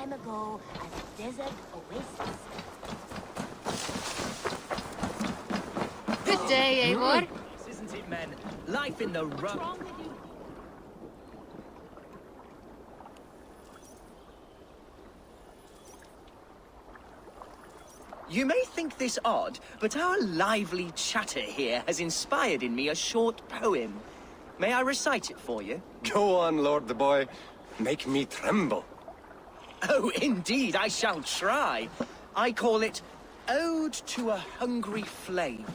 time ago as a desert oasis. Good day, Eivor. Isn't it, men? Life in the rough. Wrong with you? You may think this odd, but our lively chatter here has inspired in me a short poem. May I recite it for you? Go on, Lord the Boy. Make me tremble. Oh, indeed, I shall try. I call it Ode to a Hungry Flame.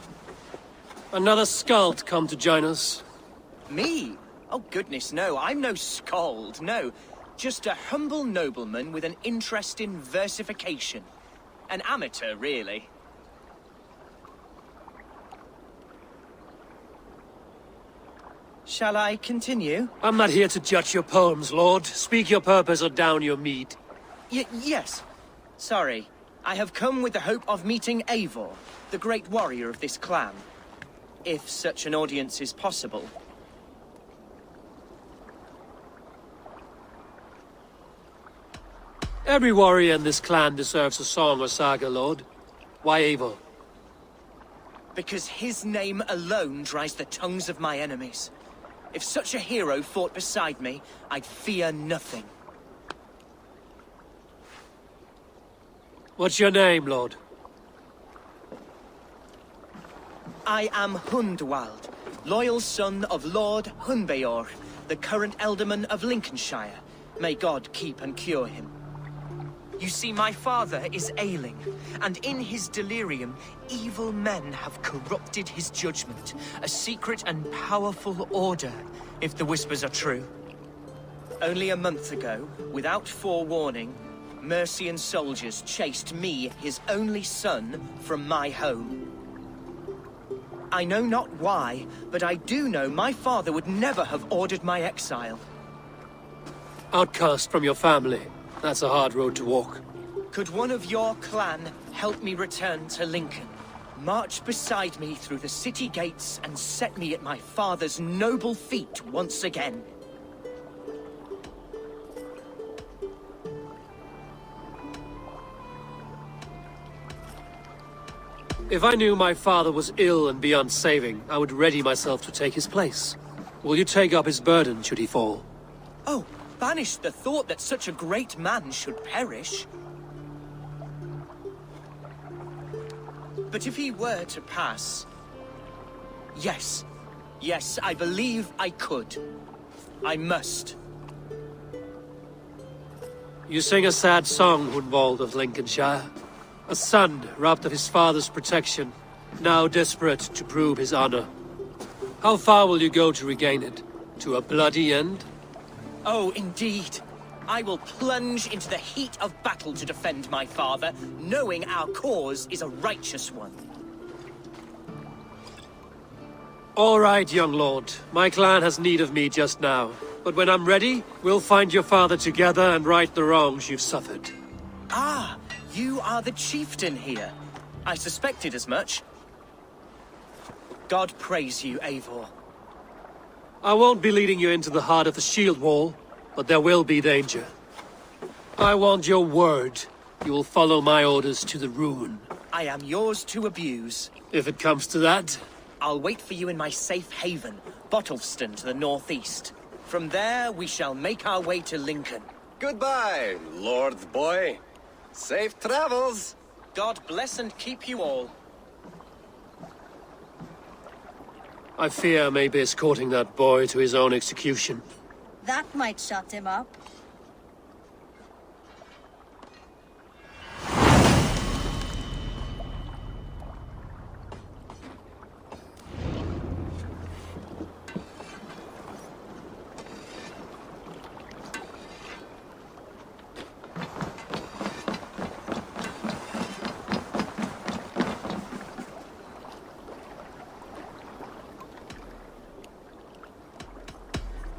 Another skald come to join us. Me? Oh, goodness, no. I'm no skald, no. Just a humble nobleman with an interest in versification. An amateur, really. Shall I continue? I'm not here to judge your poems, Lord. Speak your purpose or down your meat. Yes. Sorry. I have come with the hope of meeting Eivor, the great warrior of this clan. If such an audience is possible. Every warrior in this clan deserves a song or saga, Lord. Why Eivor? Because his name alone dries the tongues of my enemies. If such a hero fought beside me, I'd fear nothing. What's your name, Lord? I am Hundwald, loyal son of Lord Hunbeor, the current Elderman of Lincolnshire. May God keep and cure him. You see, my father is ailing, and in his delirium, evil men have corrupted his judgment. A secret and powerful order, if the whispers are true. Only a month ago, without forewarning, Mercian soldiers chased me, his only son, from my home. I know not why, but I do know my father would never have ordered my exile. Outcast from your family. That's a hard road to walk. Could one of your clan help me return to Lincoln? March beside me through the city gates and set me at my father's noble feet once again. If I knew my father was ill and beyond saving, I would ready myself to take his place. Will you take up his burden should he fall? Oh, banish the thought that such a great man should perish. But if he were to pass... Yes, I believe I could. I must. You sing a sad song, Hundwald of Lincolnshire. A son robbed of his father's protection, now desperate to prove his honor. How far will you go to regain it? To a bloody end? Oh, indeed. I will plunge into the heat of battle to defend my father, knowing our cause is a righteous one. All right, young lord. My clan has need of me just now. But when I'm ready, we'll find your father together and right the wrongs you've suffered. Ah, you are the chieftain here. I suspected as much. God praise you, Eivor. I won't be leading you into the heart of the shield wall, but there will be danger. I want your word. You will follow my orders to the ruin. I am yours to abuse. If it comes to that. I'll wait for you in my safe haven, Bottleston to the northeast. From there, we shall make our way to Lincoln. Goodbye, Lord Boy. Safe travels. God bless and keep you all. I fear I may be escorting that boy to his own execution. That might shut him up.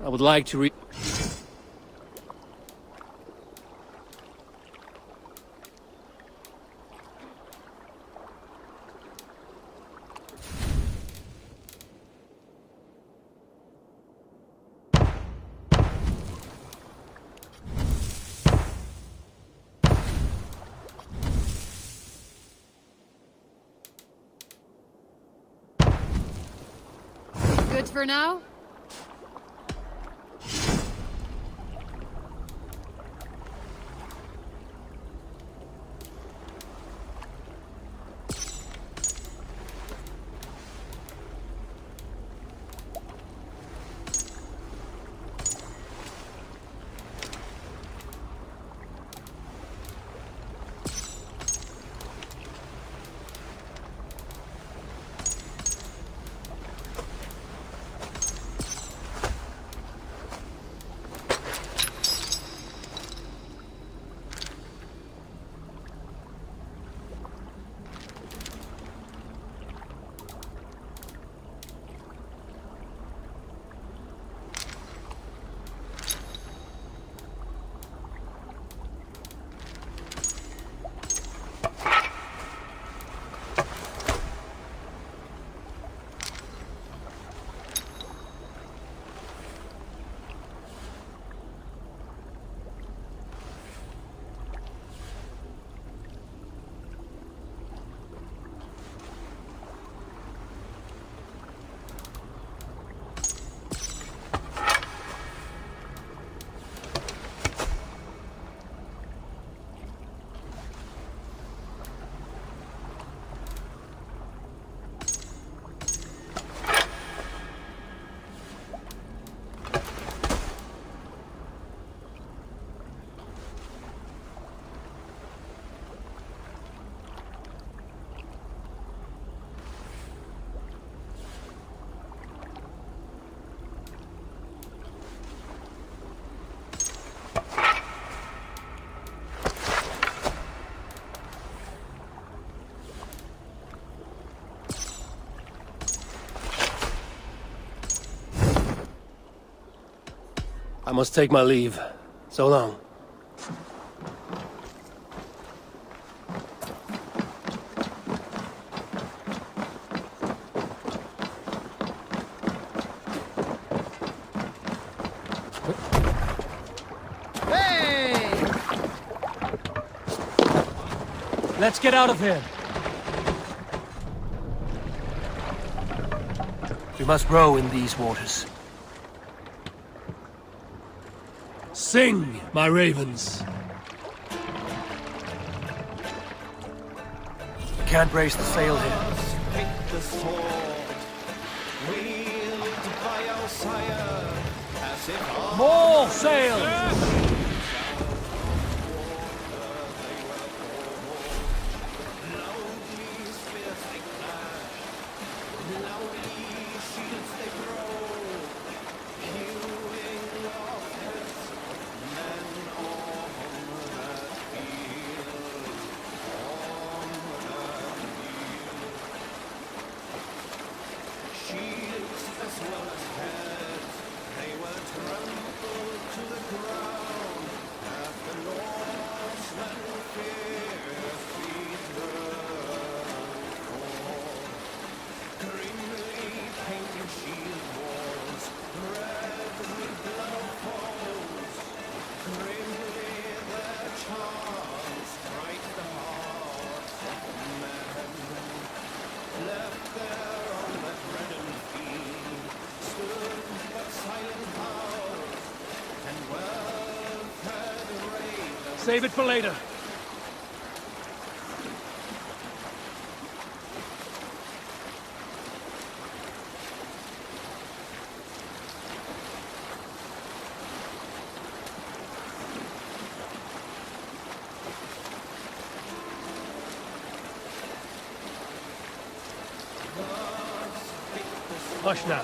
I would like to read... Good for now? I must take my leave. So long. Hey! Let's get out of here. We must row in these waters. Sing, my ravens. Can't raise the sail here. Pick the sword, wielded by our sire, as if all More sail! loudly spears they clash, loudly shields they grow, hewing off heads, men on that field, on that field. Shields as well as heads, they were trampled to the ground as the Norsemen fiercely turned forth. Grimly painted shield walls, red with blood of foes. Grimly their charms strike the hearts of men. Left there on that reddened field stood but silent house, and well-fed ravens. Save it for later. Hush now.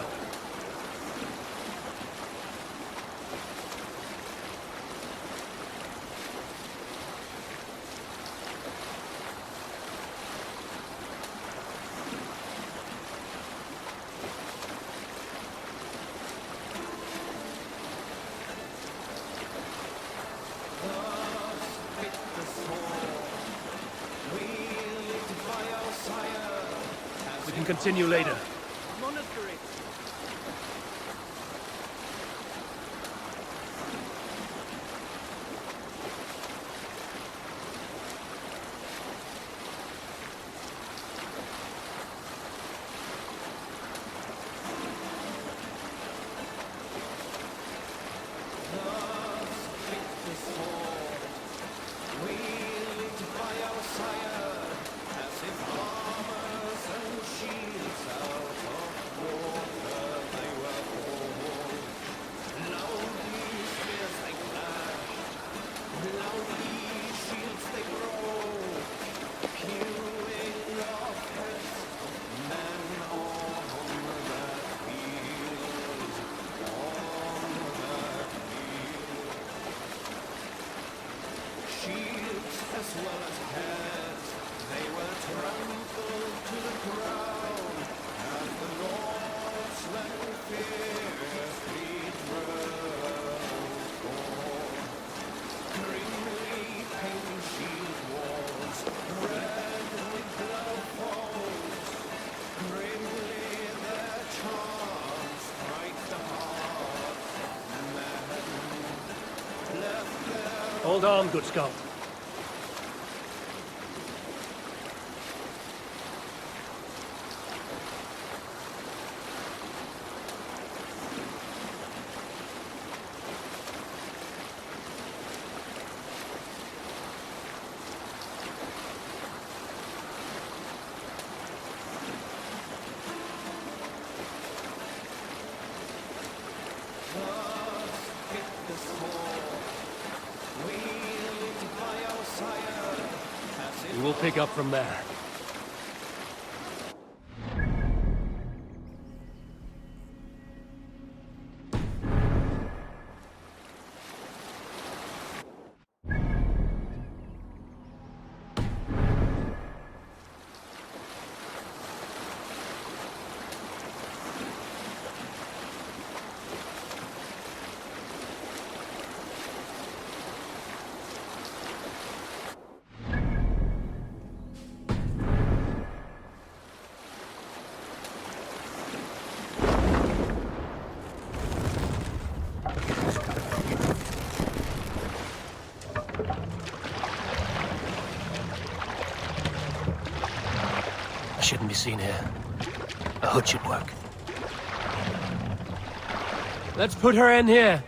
Pick the sword, wielded by our sire, as We can continue later. Monastery. shields as well as heads. They were trampled to the ground as the Lord's let fiercely drove forth. Grimly painted shield walls, red with blood falls. Grimly their charms strike the heart of men. Left there Hold on, good Scott. We will pick up from there. I shouldn't be seen here. A hood should work. Let's put her in here.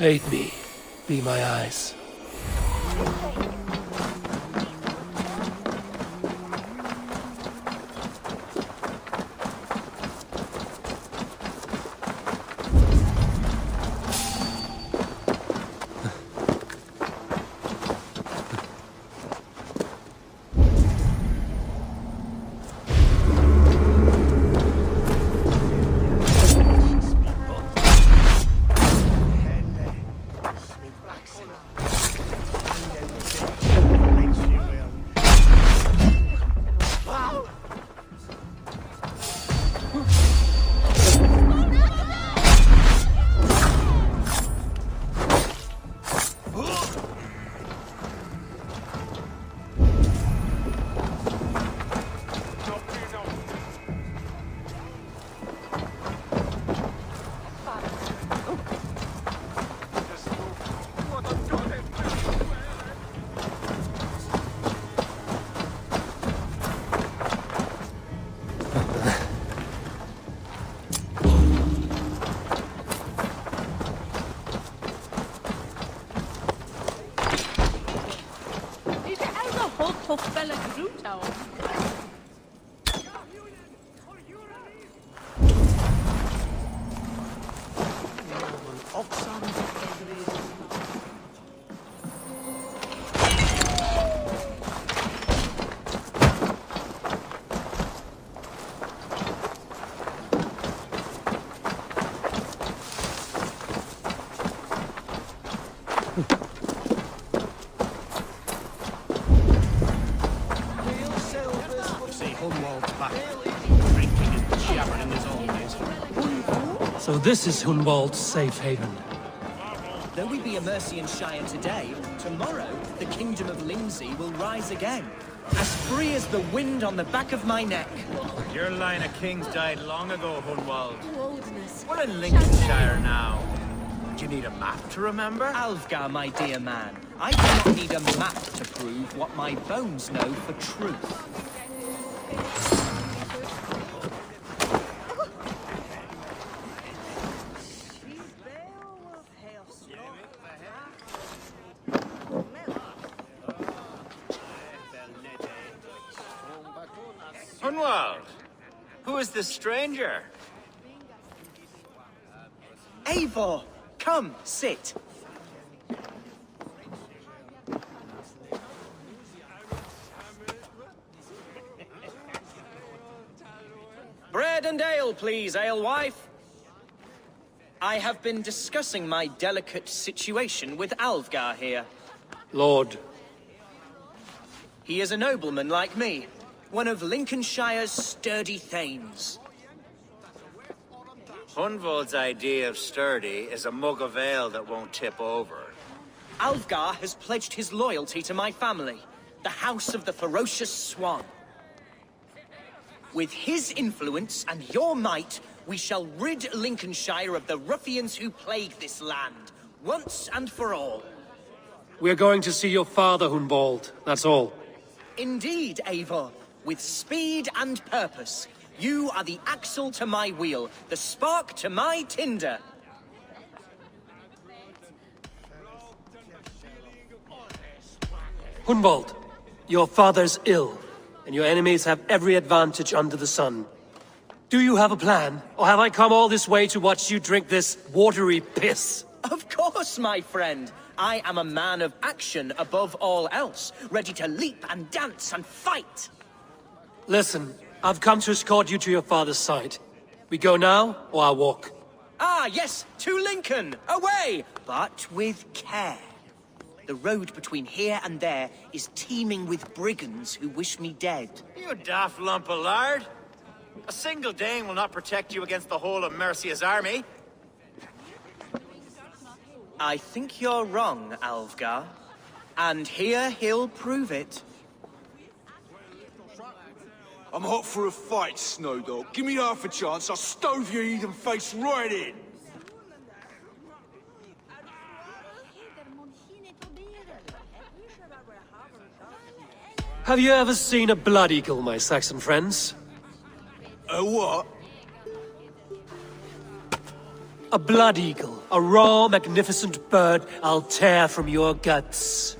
Aid me. Be my eyes. So this is Hunwald's safe haven. Though we be a Mercian Shire today, tomorrow the kingdom of Lindsey will rise again. As free as the wind on the back of my neck. Your line of kings died long ago, Hunwald. We're in Lincolnshire now. Do you need a map to remember? Alfgar, my dear man, I do not need a map to prove what my bones know for truth. Hunwald, who is this stranger? Eivor, come, sit. Bread and ale, please, alewife. I have been discussing my delicate situation with Alfgar here. Lord, He is a nobleman like me, one of Lincolnshire's sturdy thanes. Hunwald's idea of sturdy is a mug of ale that won't tip over. Alfgar has pledged his loyalty to my family, the House of the Ferocious Swan. With his influence and your might, we shall rid Lincolnshire of the ruffians who plague this land, once and for all. we're going to see your father, Hunwald. That's all. Indeed, Eivor. With speed and purpose. You are the axle to my wheel, the spark to my tinder. Hunwald, your father's ill, and your enemies have every advantage under the sun. Do you have a plan, or have I come all this way to watch you drink this watery piss? Of course, my friend. I am a man of action above all else, ready to leap and dance and fight. Listen, I've come to escort you to your father's side. We go now, or I walk? Ah, yes, to Lincoln, away, but with care. The road between here and there is teeming with brigands who wish me dead. You daft lump of lard! A single Dane will not protect you against the whole of Mercia's army. I think you're wrong, Alfgar. And here he'll prove it. I'm hot for a fight, Snowdog. Give me half a chance, I'll stove your heathen face right in. Have you ever seen a blood eagle, my Saxon friends? A what? A blood eagle. A raw, magnificent bird I'll tear from your guts.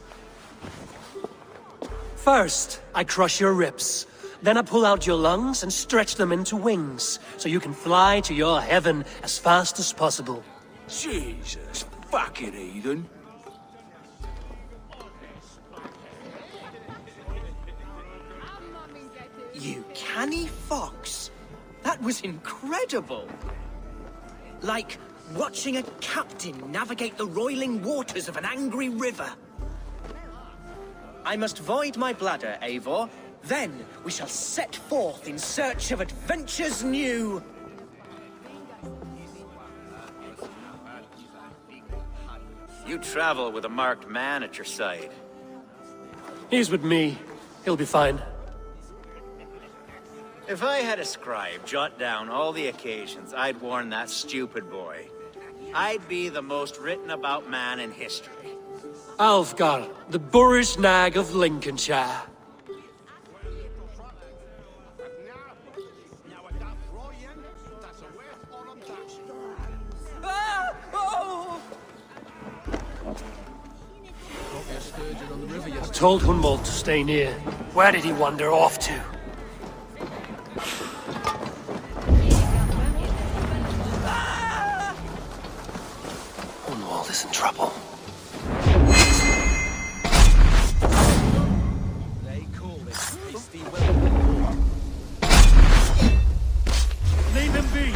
First, I crush your ribs. Then I pull out your lungs and stretch them into wings, so you can fly to your heaven as fast as possible. Jesus, fucking heathen. You canny fox. That was incredible. Like watching a captain navigate the roiling waters of an angry river. I must void my bladder, Eivor. Then we shall set forth in search of adventures new. You travel with a marked man at your side. He's with me. He'll be fine. If I had a scribe jot down all the occasions I'd warn that stupid boy, I'd be the most written about man in history. Alfgar, the boorish nag of Lincolnshire. Ah! Oh! I told Hunwald to stay near. Where did he wander off to? Hunwald is in trouble. They call it hasty welcome. Leave him be!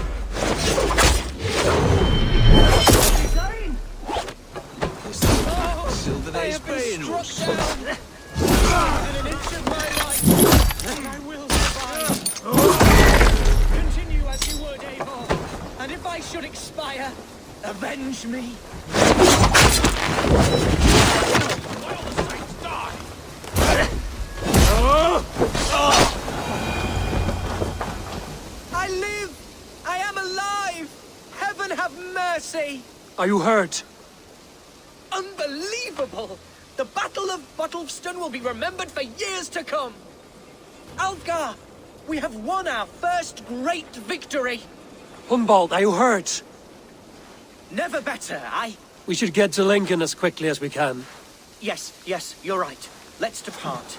Silver Day's paying us. Within an inch of my life, and I will survive. Continue as you would, Eivor. And if I should expire, avenge me. I live! I am alive! Heaven have mercy! Are you hurt? Unbelievable! The Battle of Bottleston will be remembered for years to come! Alfgar, we have won our first great victory! Hunwald, are you hurt? Never better, We should get to Lincoln as quickly as we can. Yes, you're right. Let's depart.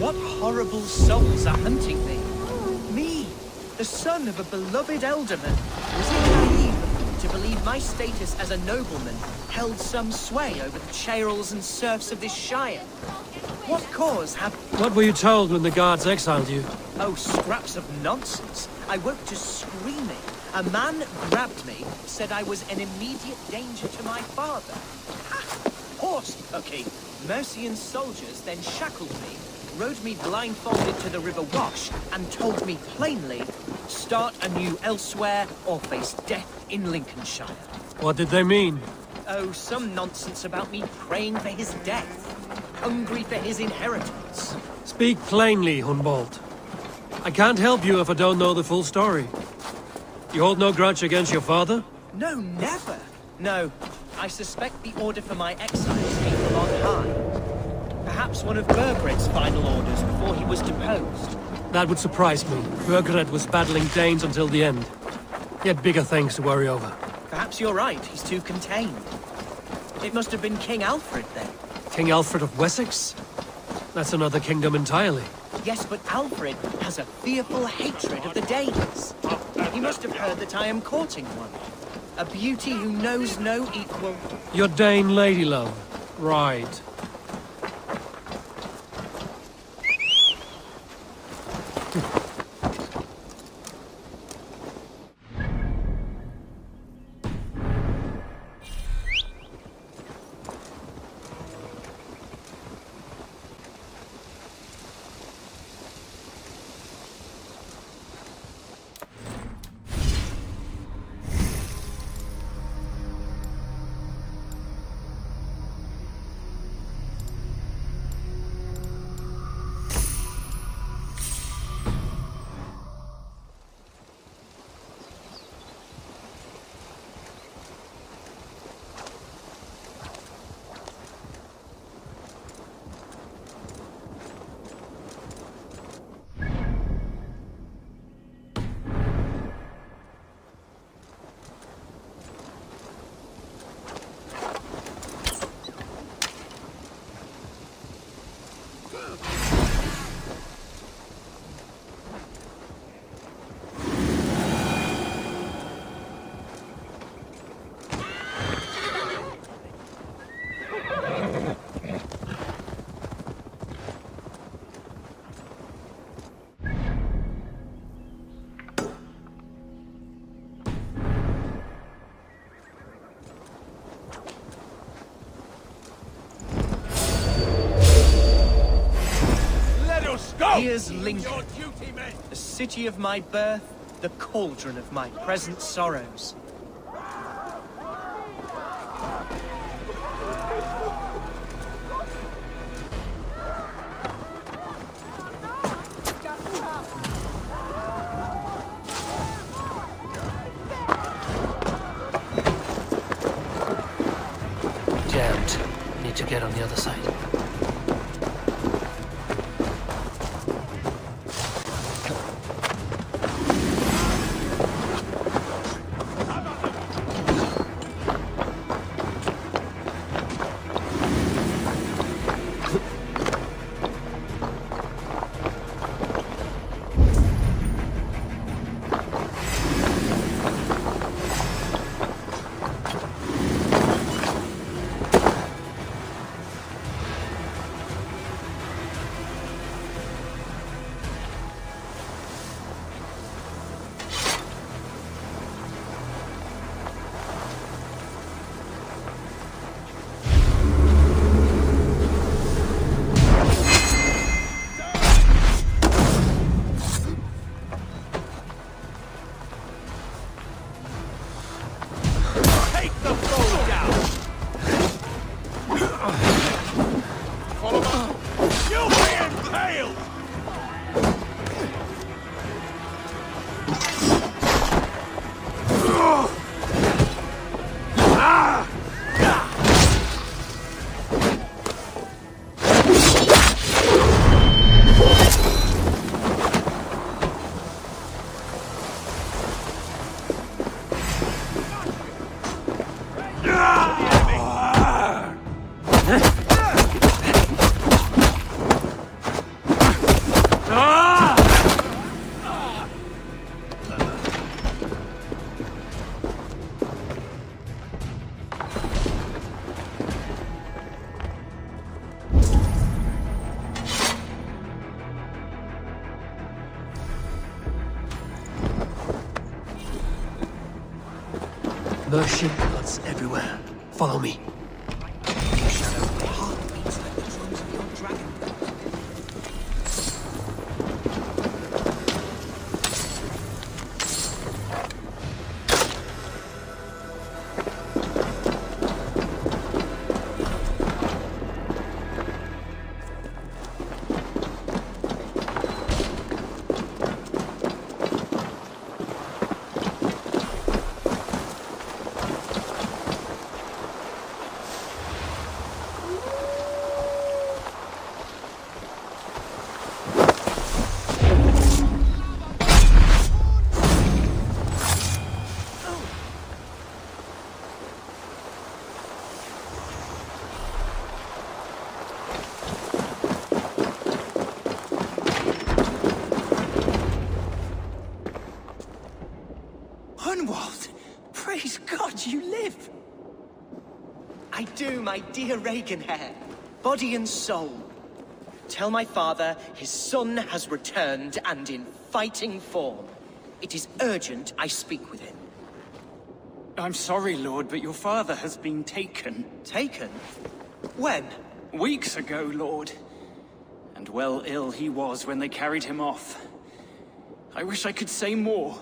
What horrible souls are hunting me? Me, the son of a beloved elderman. Was it naive to believe believe my status as a nobleman held some sway over the churls and serfs of this shire. What cause have... What were you told when the guards exiled you? Oh, scraps of nonsense. I woke to screaming. A man grabbed me, said I was an immediate danger to my father. Ha! Horse pucky. Mercian soldiers then shackled me, rode me blindfolded to the River Wash, and told me plainly, start anew elsewhere or face death in Lincolnshire. What did they mean? Oh, some nonsense about me praying for his death, hungry for his inheritance. Speak plainly, Hunwald. I can't help you if I don't know the full story. You hold no grudge against your father? No, never. No, I suspect the order for my exile came from on high. Perhaps one of Bergred's final orders before he was deposed. That would surprise me. Bergred was battling Danes until the end. He had bigger things to worry over. Perhaps you're right, he's too contained. It must have been King Alfred then. King Alfred of Wessex? That's another kingdom entirely. Yes, but Alfred has a fearful hatred of the Danes. He must have heard that I am courting one. A beauty who knows no equal. Your Dane lady love. Right. Here's Lincoln, the city of my birth, the cauldron of my present sorrows. Jammed. Need to get on the other side. Mercy plots everywhere. Follow me. Heartbeats like the drums of your dragon. Hunwald! Praise God you live! I do, my dear Regenhair. Body and soul. Tell my father his son has returned and in fighting form. It is urgent I speak with him. I'm sorry, Lord, but your father has been taken. Taken? When? Weeks ago, Lord. And well ill he was when they carried him off. I wish I could say more.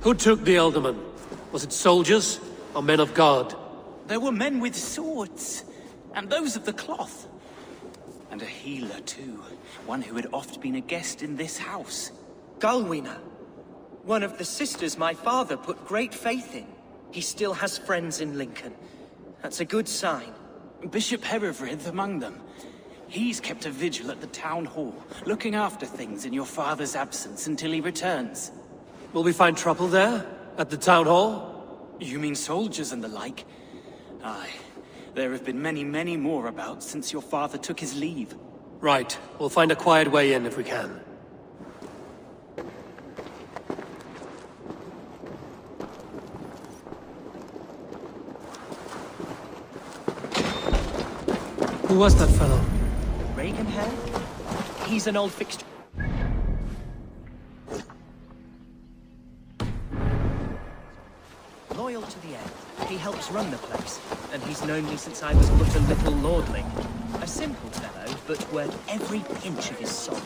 Who took the Elderman? Was it soldiers or men of God? There were men with swords, and those of the cloth. And a healer, too. One who had oft been a guest in this house. Galwina. One of the sisters my father put great faith in. He still has friends in Lincoln. That's a good sign. Bishop Herefrith among them. He's kept a vigil at the town hall, looking after things in your father's absence until he returns. Will we find trouble there? At the town hall? You mean soldiers and the like? Aye. There have been many, many more about since your father took his leave. Right. We'll find a quiet way in if we can. Who was that fellow? Regenhair? He's an old fixture. Loyal to the end. He helps run the place, and he's known me since I was but a little lordling. A simple fellow, but worth every pinch of his salt.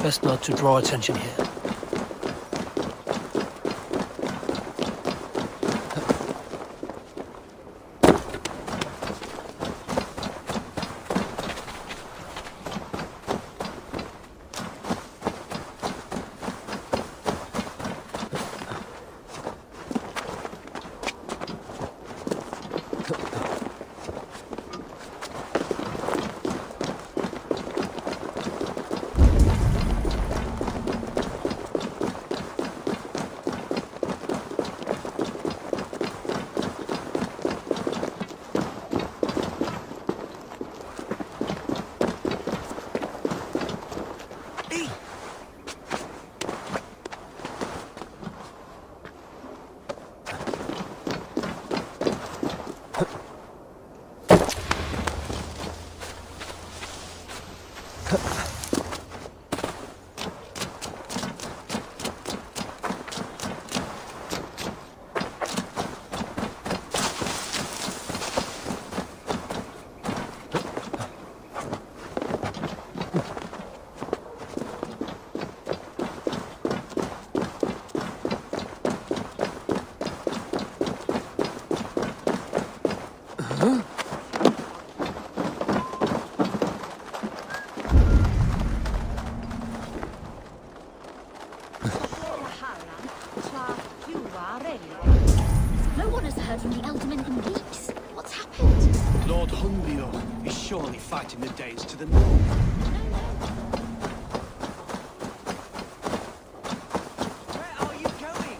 Best not to draw attention here. No one has heard from the Elderman in weeks. What's happened? Lord Hunbeor is surely fighting the Danes to the north. Where are you going?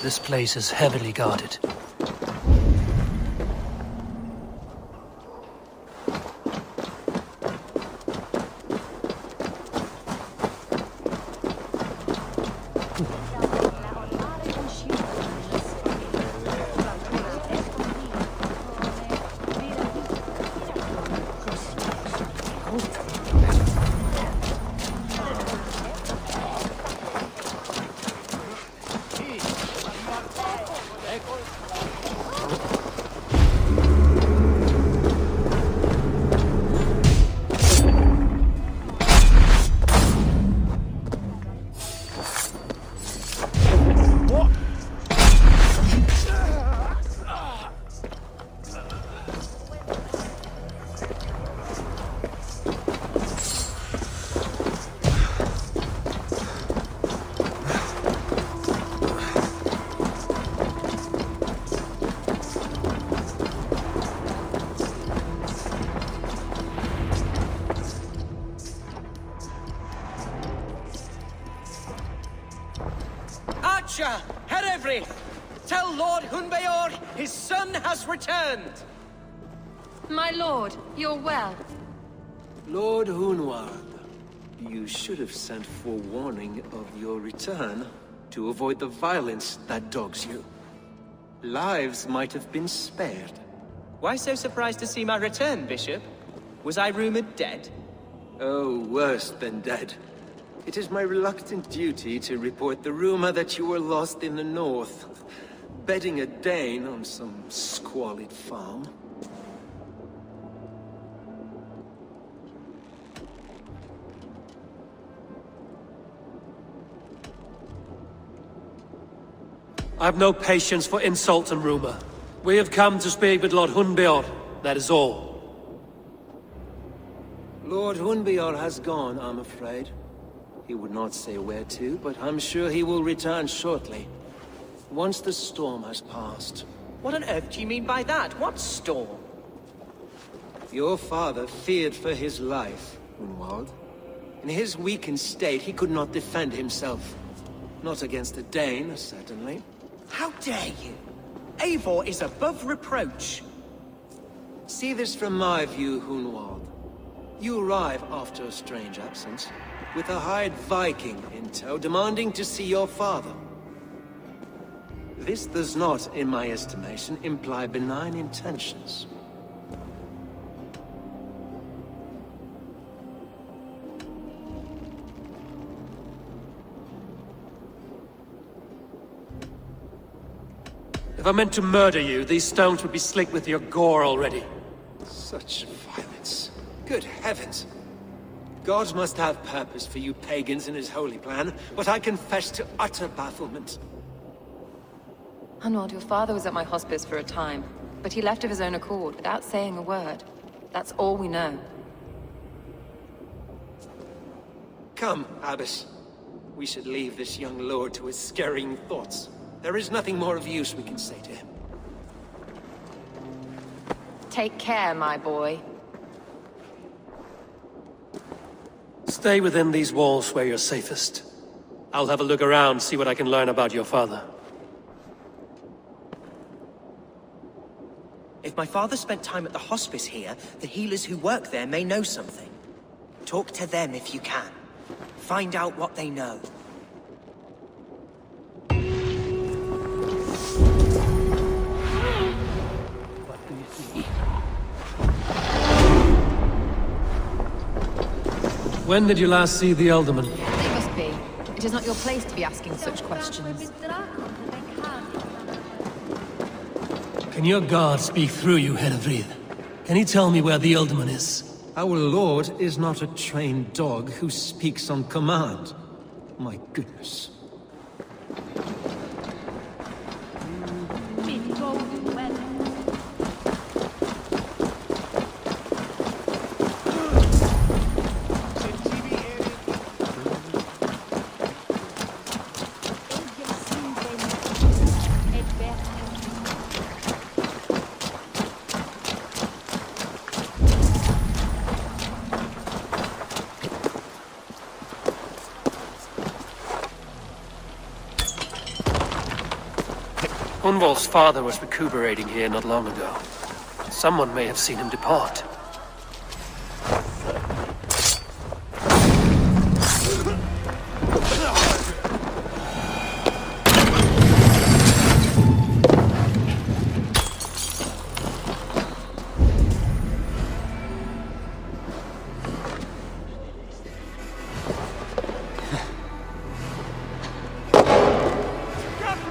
This place is heavily guarded. Archer, Herevri, tell Lord Hunbeor his son has returned. My lord, you're well. Lord Hunwald, you should have sent forewarning of your return to avoid the violence that dogs you. Lives might have been spared. Why so surprised to see my return, Bishop? Was I rumored dead? Oh, worse than dead. It is my reluctant duty to report the rumor that you were lost in the north, bedding a Dane on some squalid farm. I've no patience for insult and rumor. We have come to speak with Lord Hunbeor, that is all. Lord Hunbeor has gone, I'm afraid. He would not say where to, but I'm sure he will return shortly. Once the storm has passed. What on earth do you mean by that? What storm? Your father feared for his life, Hunwald. In his weakened state, he could not defend himself. Not against a Dane, certainly. How dare you? Eivor is above reproach. See this from my view, Hunwald. You arrive after a strange absence, with a hired Viking in tow demanding to see your father. This does not, in my estimation, imply benign intentions. If I meant to murder you, these stones would be slick with your gore already. Such violence. Good heavens! God must have purpose for you pagans in his holy plan, but I confess to utter bafflement. Hunwald, your father was at my hospice for a time, but he left of his own accord without saying a word. That's all we know. Come, Abbess. We should leave this young lord to his scurrying thoughts. There is nothing more of use we can say to him. Take care, my boy. Stay within these walls where you're safest. I'll have a look around, see what I can learn about your father. If my father spent time at the hospice here, the healers who work there may know something. Talk to them if you can. Find out what they know. When did you last see the Elderman? It must be. It is not your place to be asking such questions. Can your God speak through you, Henevrid? Can he tell me where the Ealdorman is? Our lord is not a trained dog who speaks on command. My goodness. Hunwald's father was recuperating here not long ago. Someone may have seen him depart.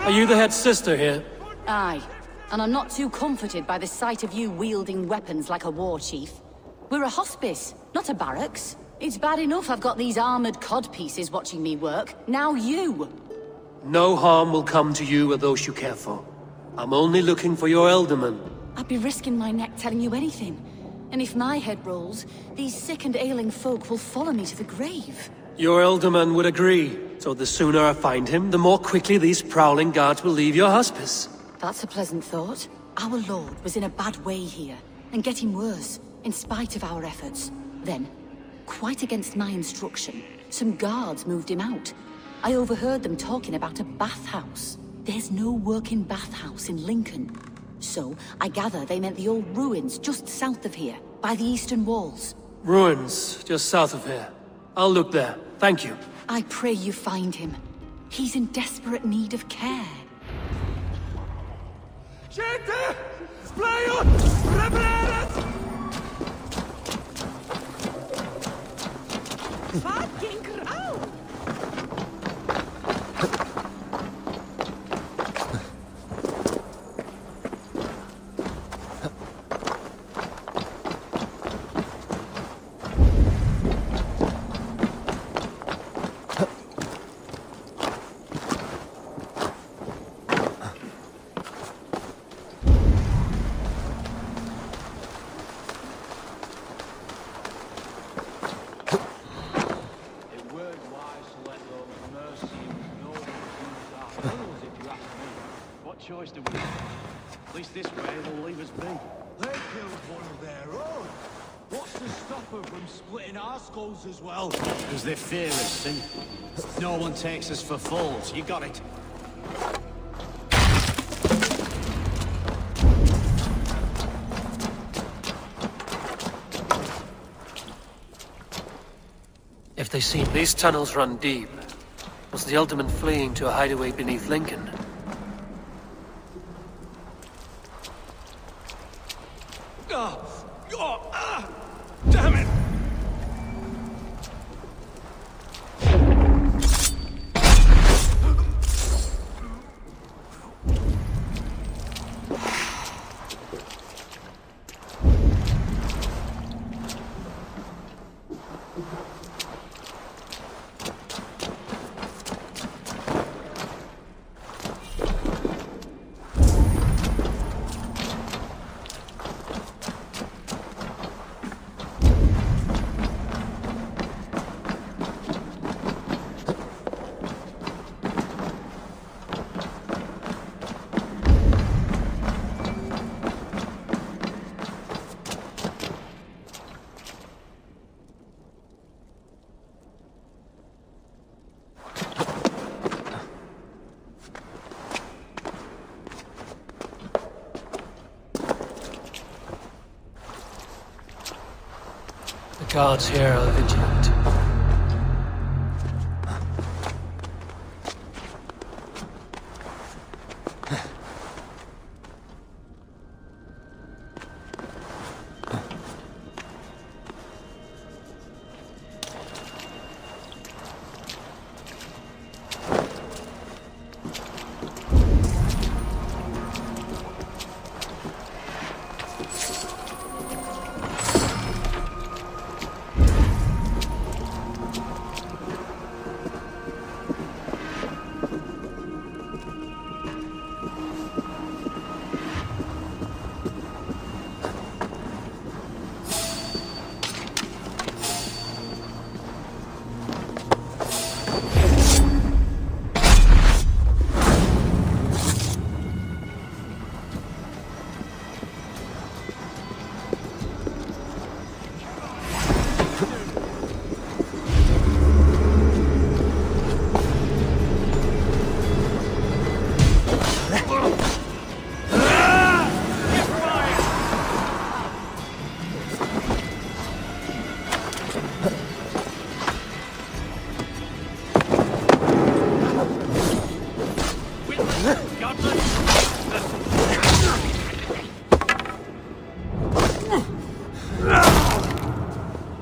Are you the head sister here? Aye, and I'm not too comforted by the sight of you wielding weapons like a war chief. We're a hospice, not a barracks. It's bad enough I've got these armored codpieces watching me work. Now you! No harm will come to you or those you care for. I'm only looking for your Ealdorman. I'd be risking my neck telling you anything. And if my head rolls, these sick and ailing folk will follow me to the grave. Your Ealdorman would agree. So the sooner I find him, the more quickly these prowling guards will leave your hospice. That's a pleasant thought. Our lord was in a bad way here, and getting worse, in spite of our efforts. Then, quite against my instruction, some guards moved him out. I overheard them talking about a bathhouse. There's no working bathhouse in Lincoln. So, I gather they meant the old ruins just south of here, by the eastern walls. Ruins, just south of here. I'll look there. Thank you. I pray you find him. He's in desperate need of care. Gente! Splayon! Preparat! Fucking crowd! Choice do we have? At least this way they'll leave us be. They killed one of their own. What's to stop them from splitting our skulls as well? Because they fear us, see? No one takes us for fools. You got it. If they seem these tunnels run deep, was the Ealdorman fleeing to a hideaway beneath Lincoln? Damn it! The guards here are vigilant.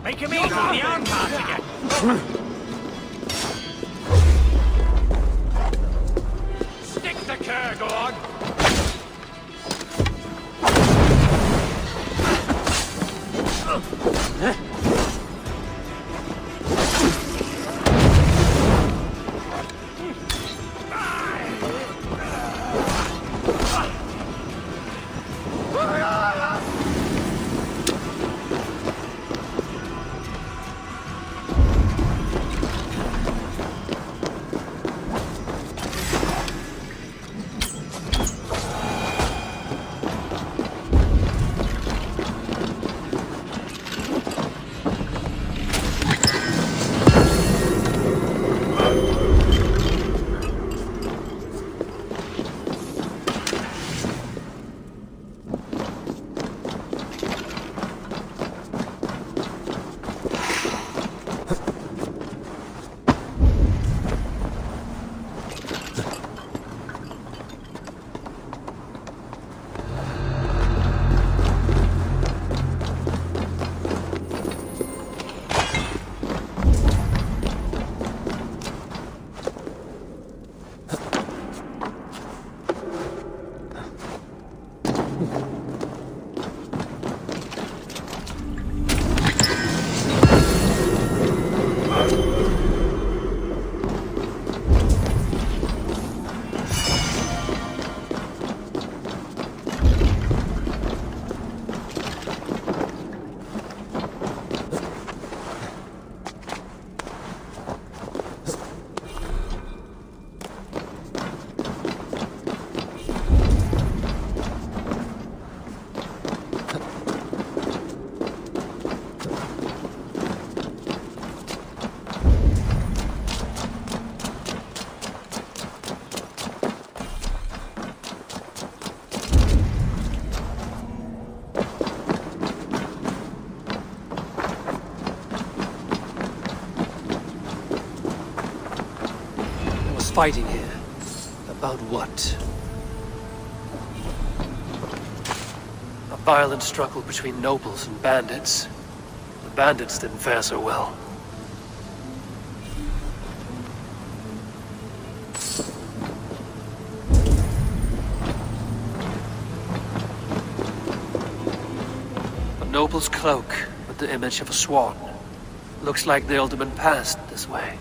Make him eat all the arm parts again. Stick the cur, go on. Fighting here. About what? A violent struggle between nobles and bandits. The bandits didn't fare so well. A noble's cloak with the image of a swan. Looks like the alderman passed this way.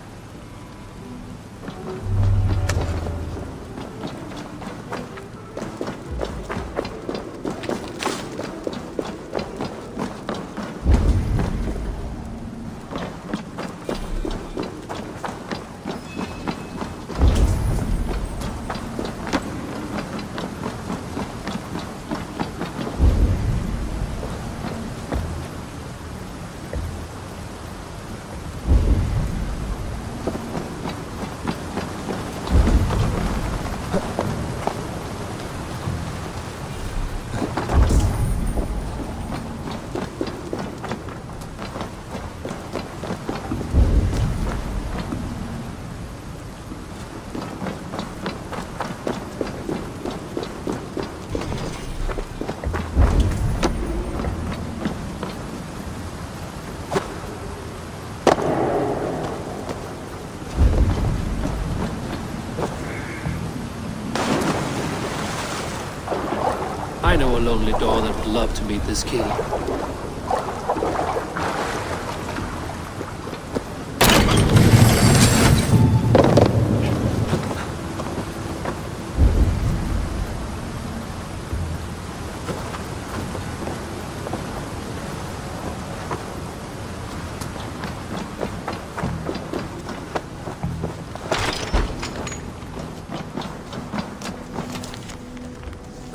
I know a lonely door that would love to meet this key.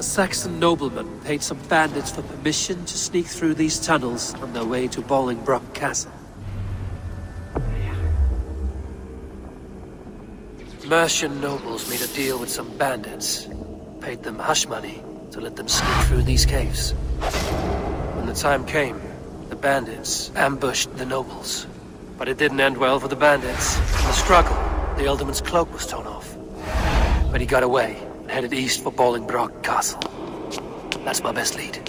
A Saxon nobleman paid some bandits for permission to sneak through these tunnels on their way to Bolingbroke Castle. Mercian nobles made a deal with some bandits, paid them hush money to let them sneak through these caves. When the time came, the bandits ambushed the nobles. But it didn't end well for the bandits. In the struggle, the Ealdorman's cloak was torn off. But he got away and headed east for Bolingbroke Castle. That's my best lead.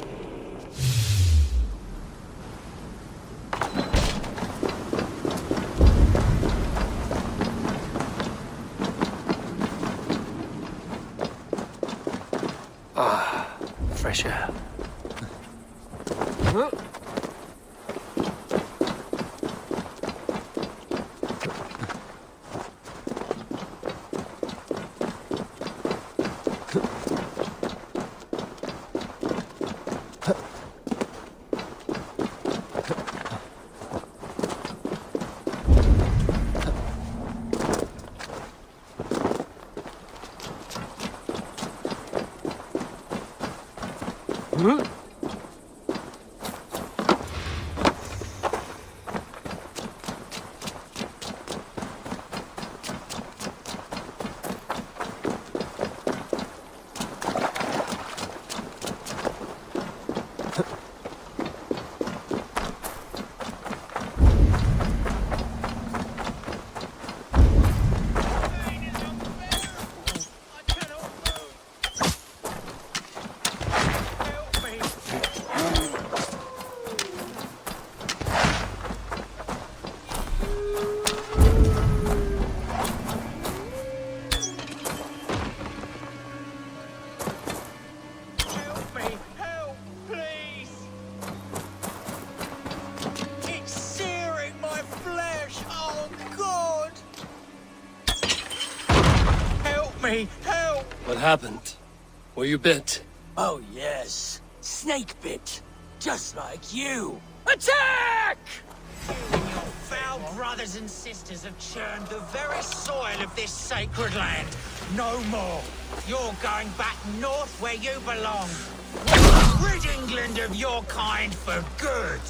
Ah, fresh air. Help! What happened? Were you bit? Oh, yes. Snake bit. Just like you. Attack! You and your foul brothers and sisters have churned the very soil of this sacred land. No more. You're going back north where you belong. Rid England of your kind for good.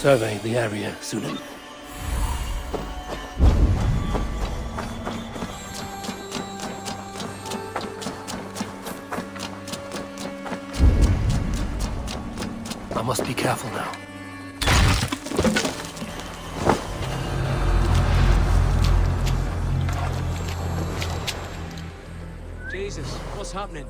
Survey the area, Sunan. I must be careful now. Jesus, what's happening?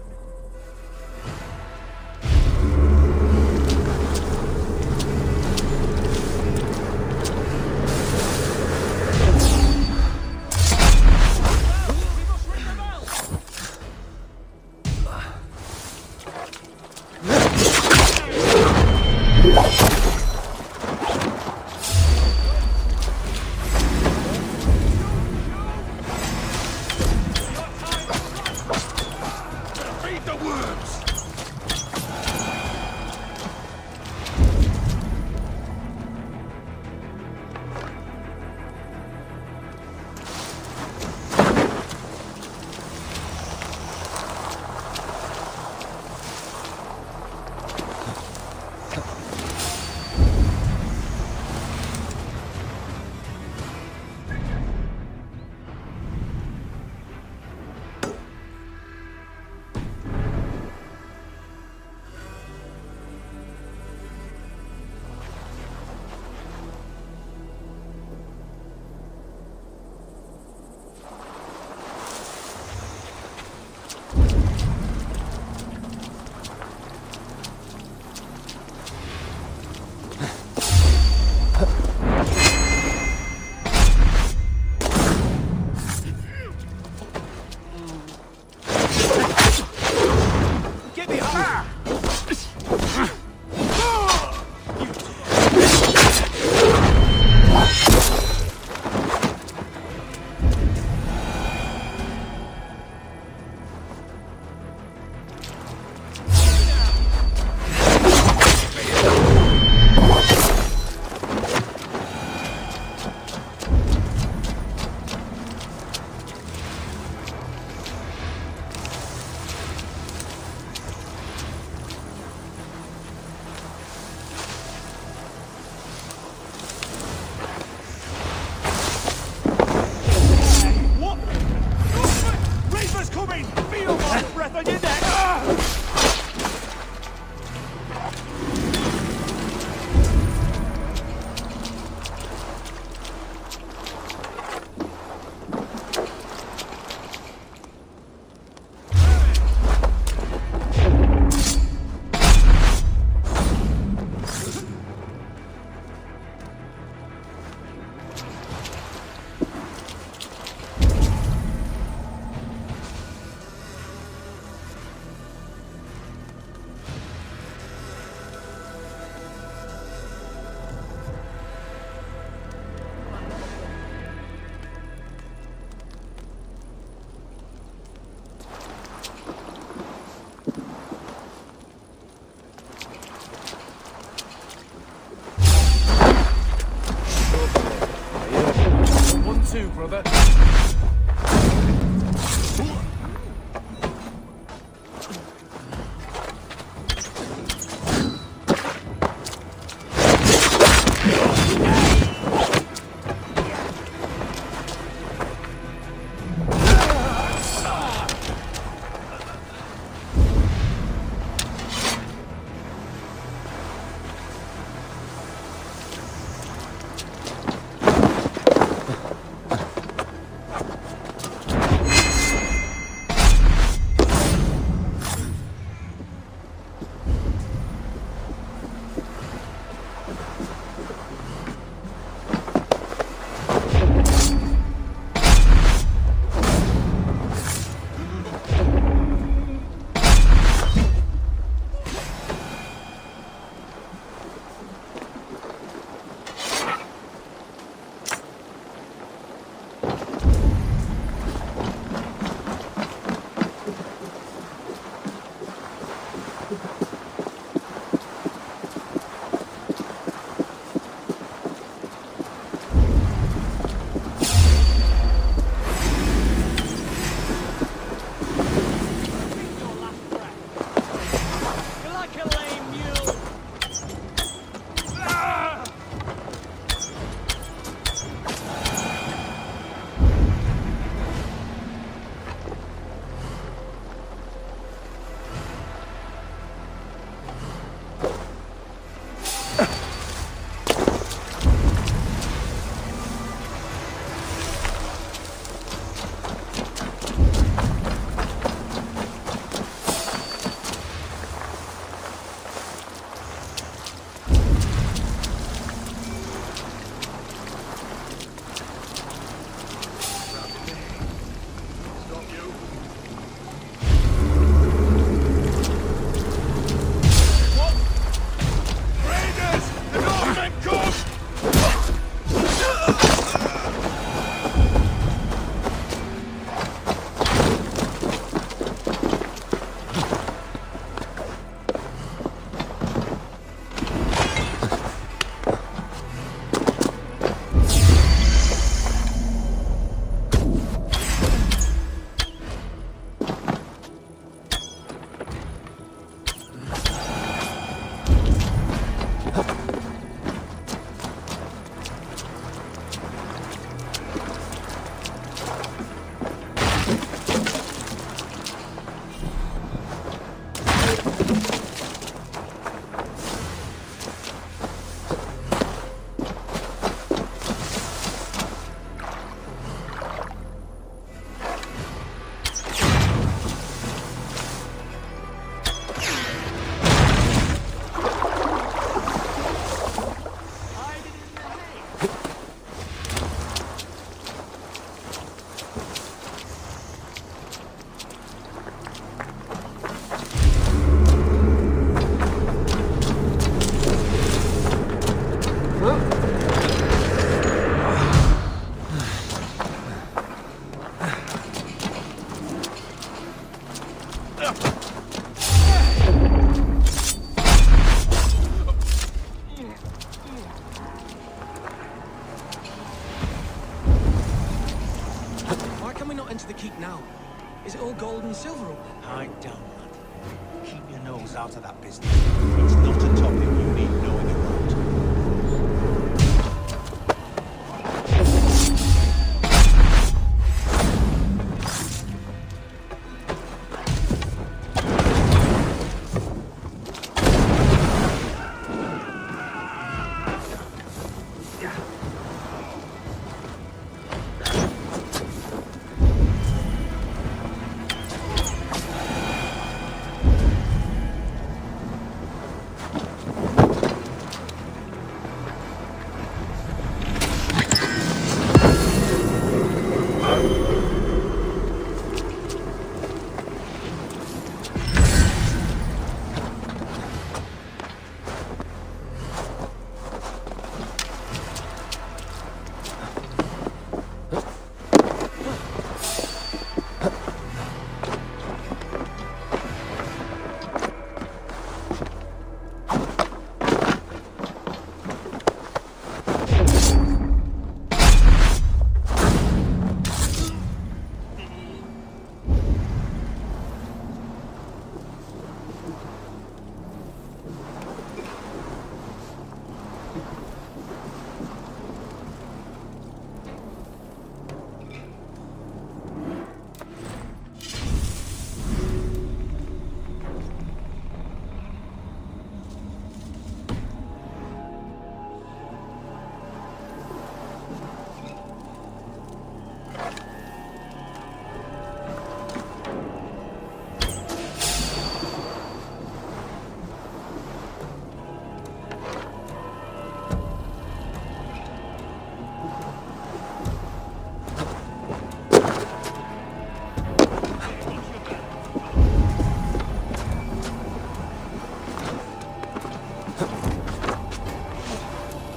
Is it all gold and silver up there? I don't, lad. Keep your nose out of that business. It's not a topic you need knowing about.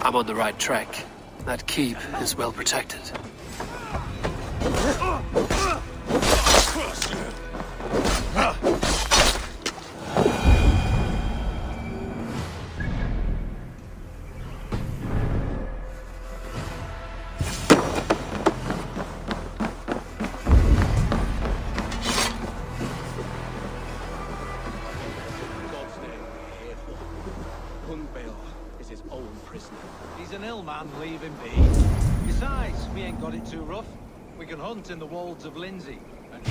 I'm on the right track. That keep is well protected. He's an ill man, leave him be. Besides, we ain't got it too rough. We can hunt in the wolds of Lindsay. And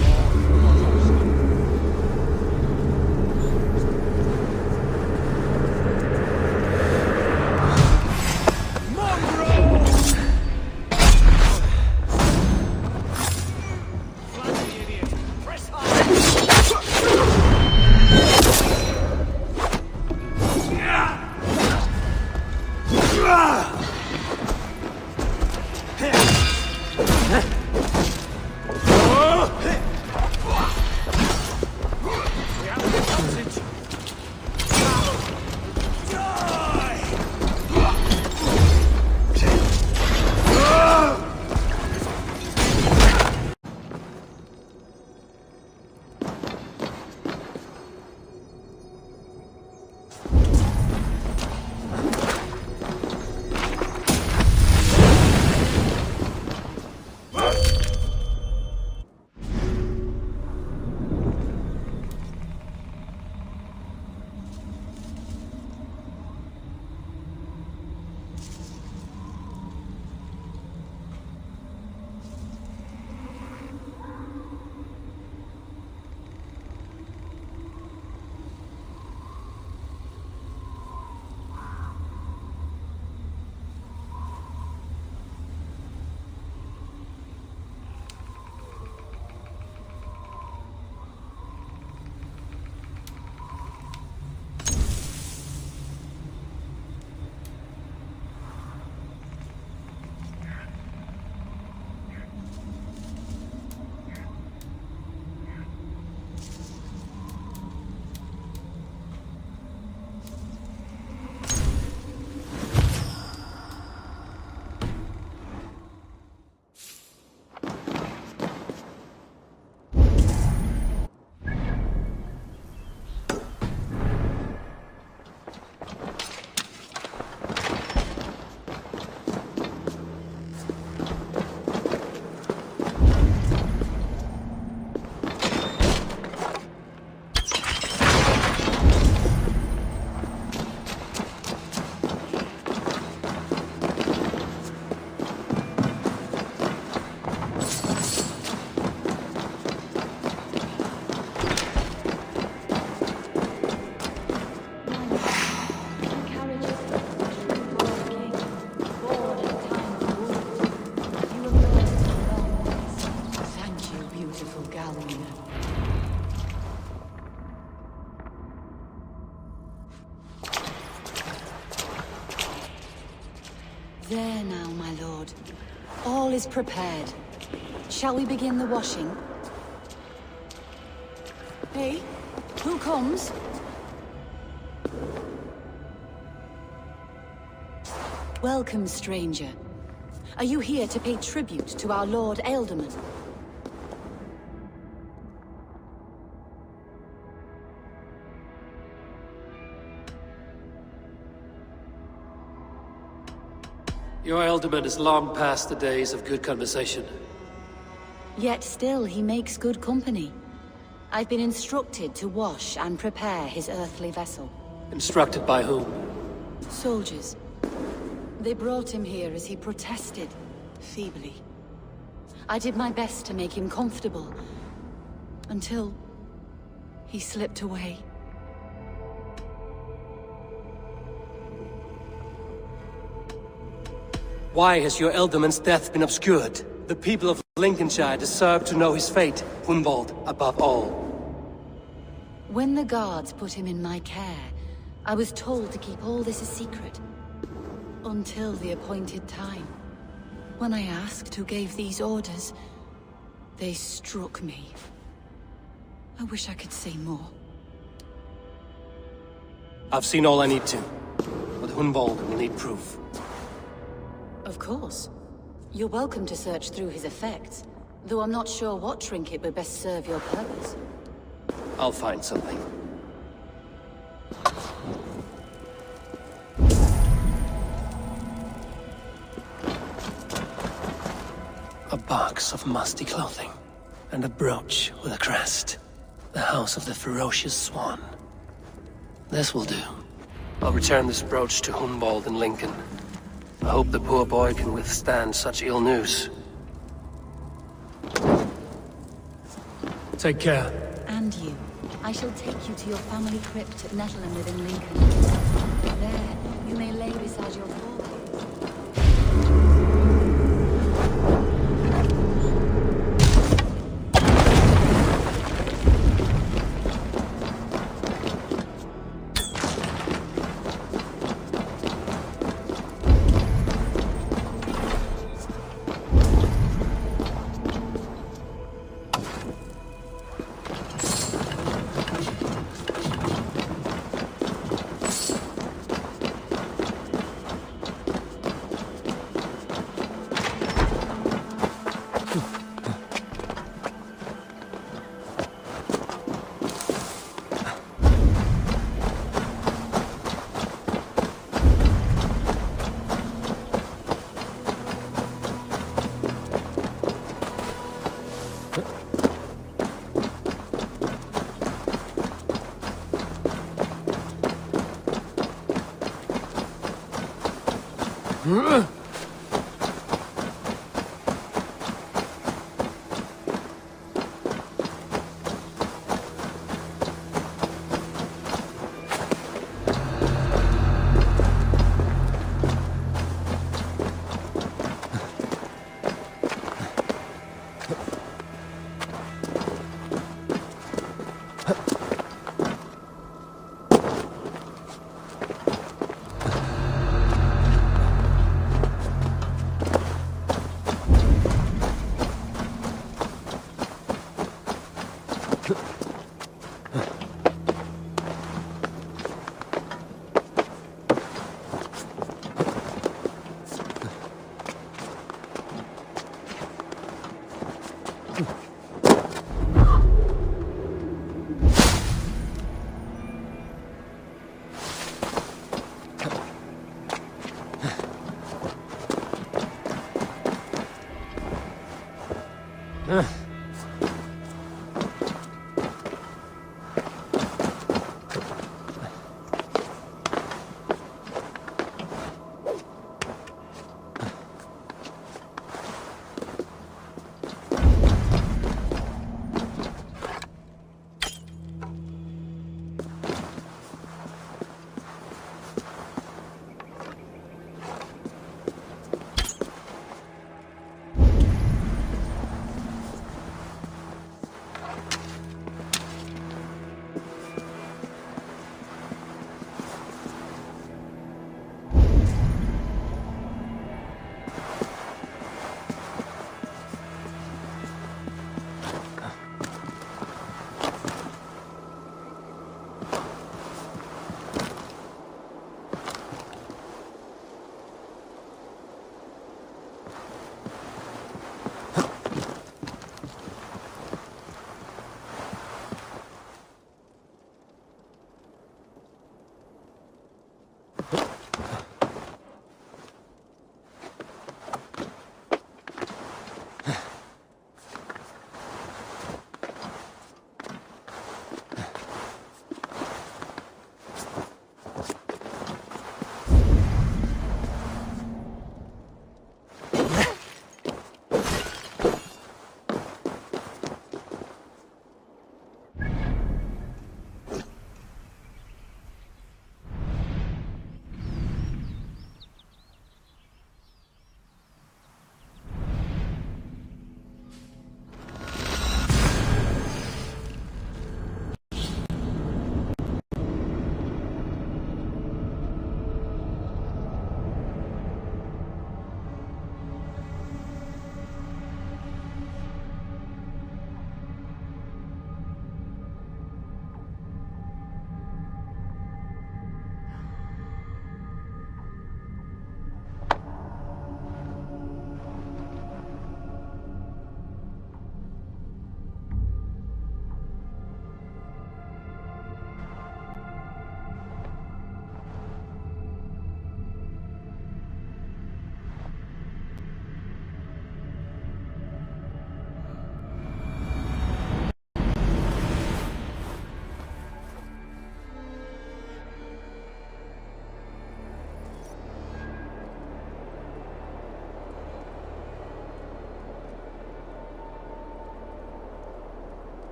There now, my lord. All is prepared. Shall we begin the washing? Hey, who comes? Welcome, stranger. Are you here to pay tribute to our Lord Ealdorman? Your Ealdorman is long past the days of good conversation. Yet still he makes good company. I've been instructed to wash and prepare his earthly vessel. Instructed by whom? Soldiers. They brought him here as he protested, feebly. I did my best to make him comfortable, until he slipped away. Why has your Ealdorman's death been obscured? The people of Lincolnshire deserve to know his fate, Hunwald, above all. When the guards put him in my care, I was told to keep all this a secret. Until the appointed time. When I asked who gave these orders, they struck me. I wish I could say more. I've seen all I need to, but Hunwald will need proof. Of course. You're welcome to search through his effects, though I'm not sure what trinket would best serve your purpose. I'll find something. A box of musty clothing, and a brooch with a crest. The House of the Ferocious Swan. This will do. I'll return this brooch to Hunwald in Lincoln. I hope the poor boy can withstand such ill news. Take care. And you. I shall take you to your family crypt at Nettleton within Lincoln. There, you may lay beside your father.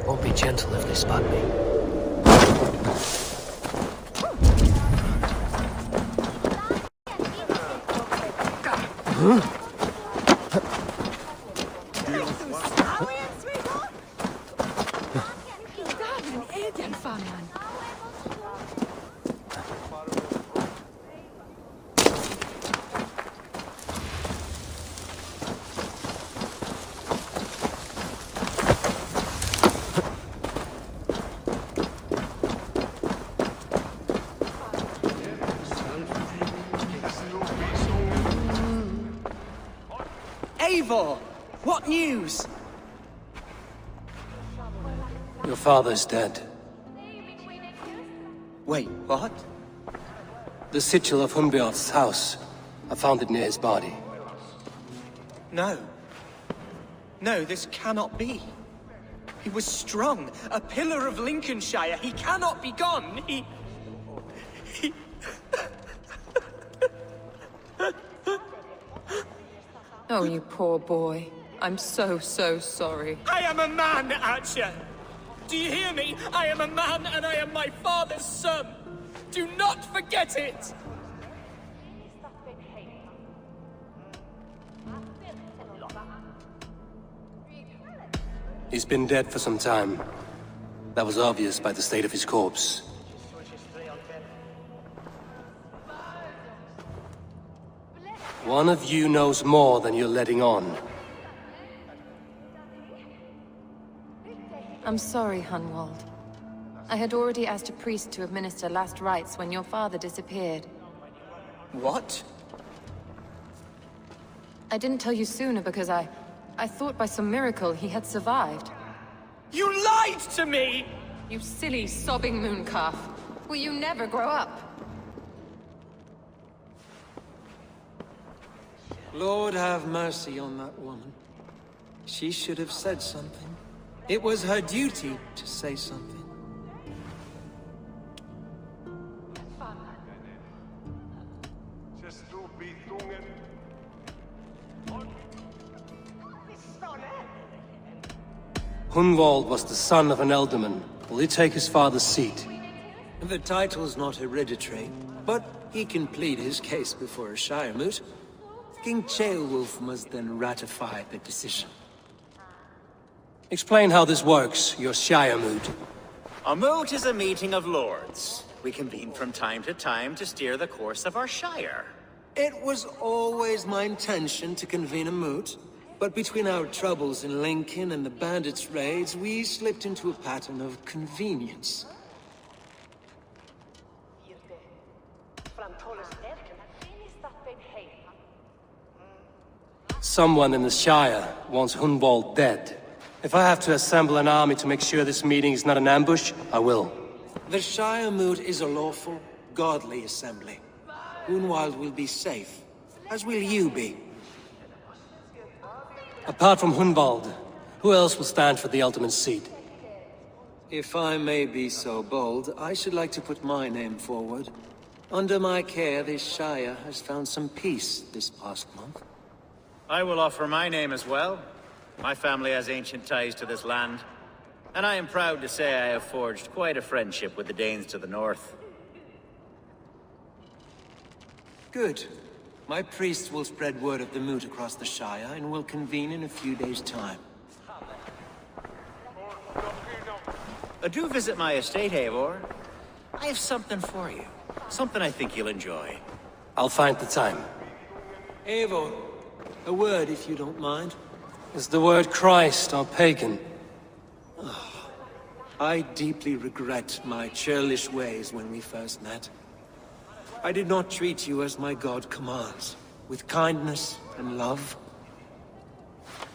Won't be gentle if they spot me. Eivor! What news? Your father's dead. Wait, what? The sigil of Hunbeorth's house. I found it near his body. No. No, this cannot be. He was strong, a pillar of Lincolnshire. He cannot be gone. He... Oh, you poor boy. I'm so sorry. I am a man, Archer! Do you hear me? I am a man and I am my father's son! Do not forget it! He's been dead for some time. That was obvious by the state of his corpse. One of you knows more than you're letting on. I'm sorry, Hunwald. I had already asked a priest to administer last rites when your father disappeared. What? I didn't tell you sooner because I thought by some miracle he had survived. You lied to me! You silly, sobbing mooncalf. Will you never grow up? Lord have mercy on that woman. She should have said something. It was her duty to say something. Hunwald was the son of an ealdorman. Will he take his father's seat? The title's not hereditary, but he can plead his case before a Shire moot. King Ceolwulf must then ratify the decision. Explain how this works, your Shire moot. A moot is a meeting of lords. We convene from time to time to steer the course of our Shire. It was always my intention to convene a moot, but between our troubles in Lincoln and the bandits' raids, we slipped into a pattern of convenience. Someone in the Shire wants Hunwald dead. If I have to assemble an army to make sure this meeting is not an ambush, I will. The Shire moot is a lawful, godly assembly. Hunwald will be safe, as will you be. Apart from Hunwald, who else will stand for the ultimate seat? If I may be so bold, I should like to put my name forward. Under my care, this Shire has found some peace this past month. I will offer my name as well. My family has ancient ties to this land, and I am proud to say I have forged quite a friendship with the Danes to the north. Good. My priest will spread word of the moot across the Shire, and will convene in a few days' time. Do visit my estate, Eivor. I have something for you. Something I think you'll enjoy. I'll find the time. Eivor, a word if you don't mind. Is the word Christ or pagan? I deeply regret my churlish ways when we first met. I did not treat you as my god commands, with kindness and love.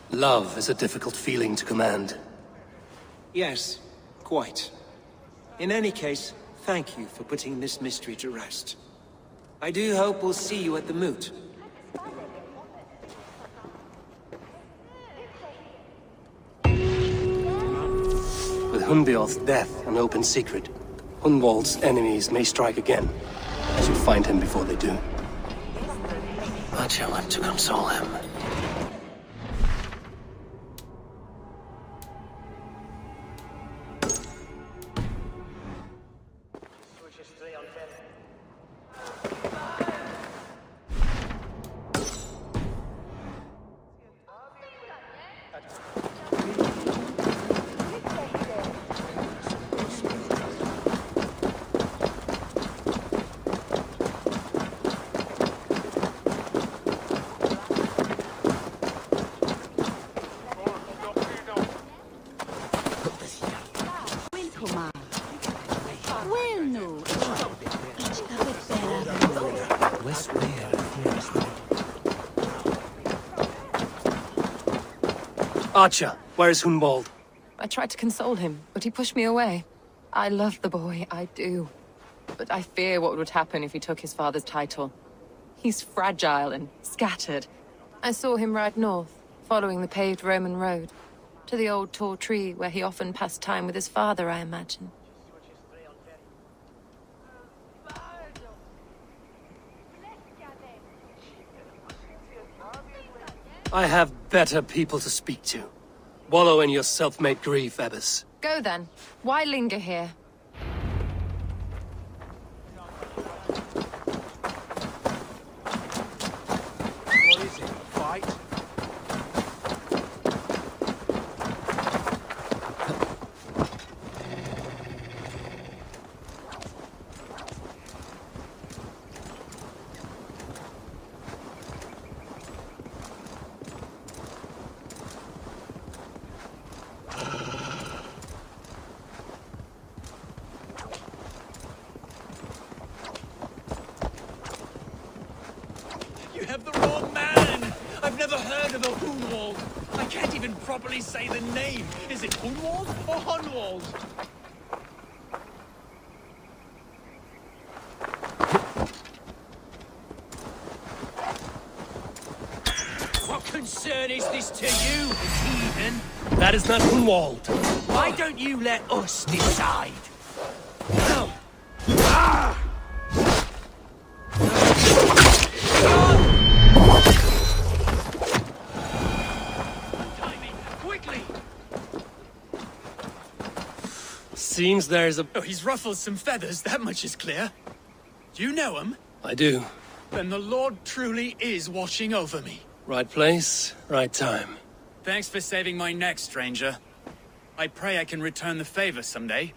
Love is a difficult feeling to command. Yes, quite. In any case, thank you for putting this mystery to rest. I do hope we'll see you at the moot. With Hunbeorth's death an open secret, Hunwald's enemies may strike again. I should find him before they do. I shall have to console him. Archer, where is Hunwald? I tried to console him, but he pushed me away. I love the boy, I do. But I fear what would happen if he took his father's title. He's fragile and scattered. I saw him ride north, following the paved Roman road. To the old tall tree where he often passed time with his father, I imagine. I have better people to speak to. Wallow in your self-made grief, Ebbers. Go then. Why linger here? What is it? A fight? You have the wrong man! I've never heard of a Hunwald. I can't even properly say the name. Is it Hunwald or Hunwald? What concern is this to you, heathen? That is not Hunwald. Why don't you let us decide? Quickly! Seems there's a... Oh, he's ruffled some feathers, that much is clear. Do you know him? I do. Then the Lord truly is watching over me. Right place, right time. Thanks for saving my neck, stranger. I pray I can return the favor someday.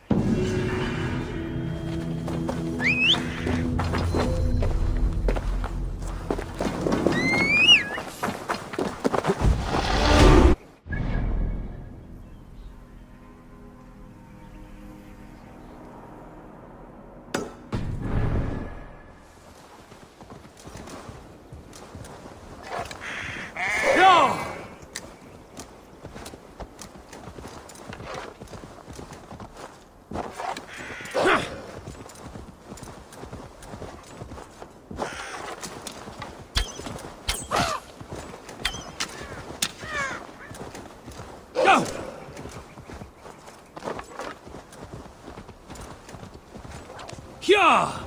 Yeah!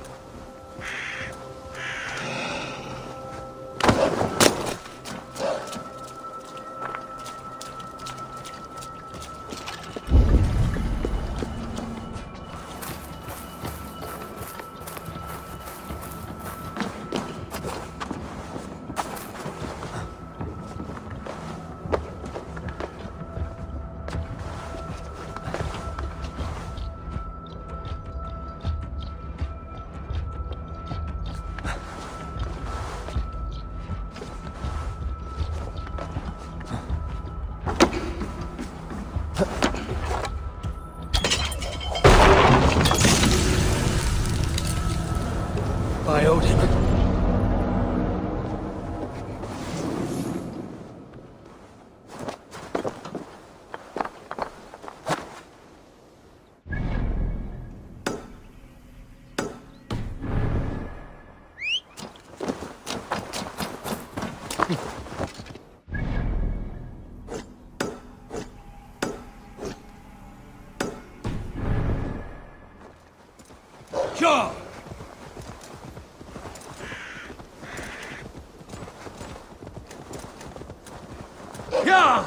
By Odin. Yeah! Yeah!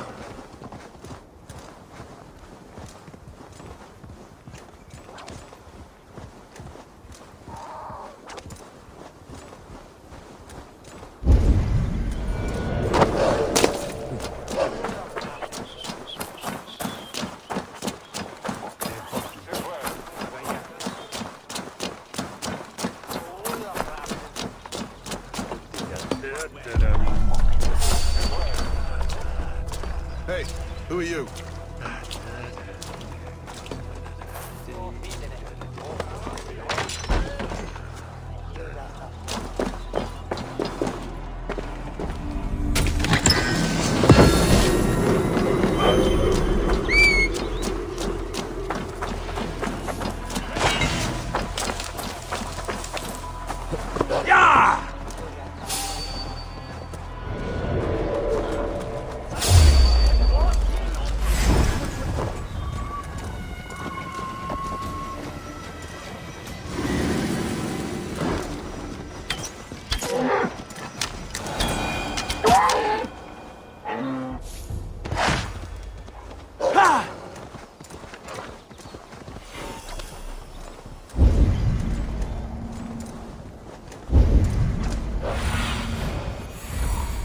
Hey, who are you?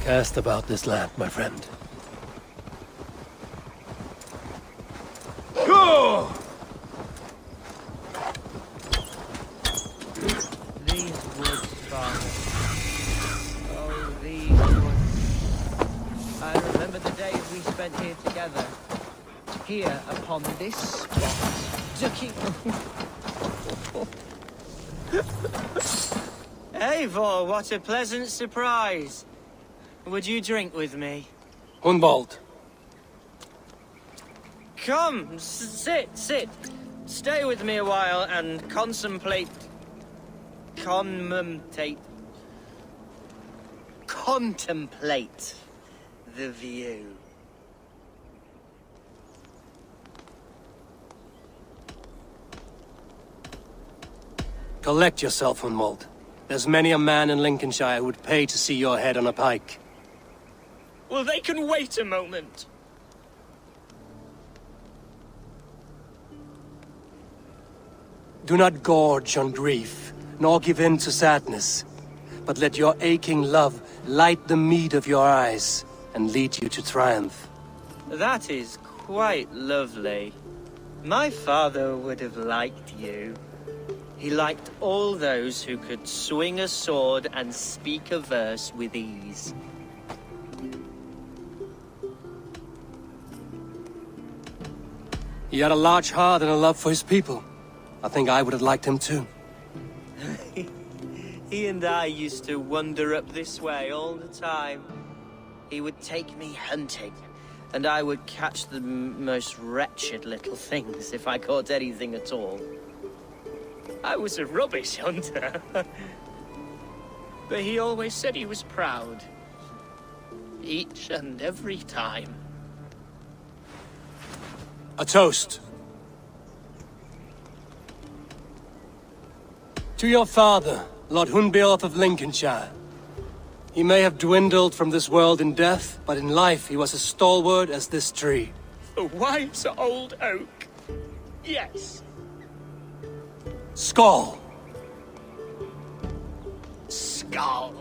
Cast about this land, my friend. Go! These woods, Father. Oh, these woods. I remember the days we spent here together. Here upon this spot. Ducking. Eivor, what a pleasant surprise. Would you drink with me? Hunwald. Come, sit. Stay with me a while and contemplate the view. Collect yourself, Hunwald. There's many a man in Lincolnshire who would pay to see your head on a pike. Well, they can wait a moment. Do not gorge on grief, nor give in to sadness, but let your aching love light the mead of your eyes and lead you to triumph. That is quite lovely. My father would have liked you. He liked all those who could swing a sword and speak a verse with ease. He had a large heart and a love for his people. I think I would have liked him too. He and I used to wander up this way all the time. He would take me hunting, and I would catch the most wretched little things if I caught anything at all. I was a rubbish hunter. But he always said he was proud. Each and every time. A toast. To your father, Lord Hunbeorth of Lincolnshire. He may have dwindled from this world in death, but in life he was as stalwart as this tree. A wise old oak. Yes. Skull. Skull.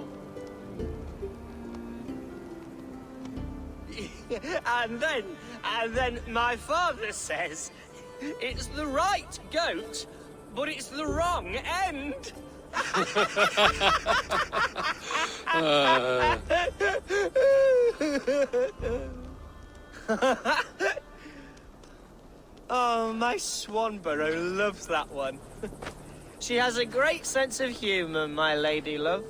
And then my father says, it's the right goat, but it's the wrong end. Oh, my Swanborough loves that one. She has a great sense of humor, my lady love.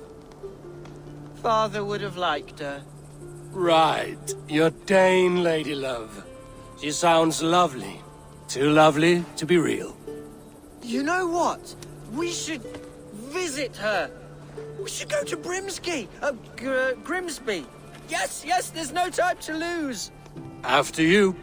Father would have liked her. Right. Your Dane, lady love. She sounds lovely. Too lovely to be real. You know what? We should visit her. We should go to Grimsby. Yes, there's no time to lose. After you.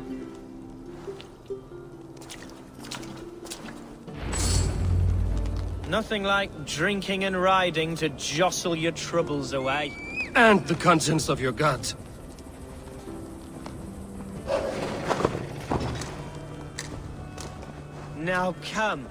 Nothing like drinking and riding to jostle your troubles away. And the contents of your gut. Now come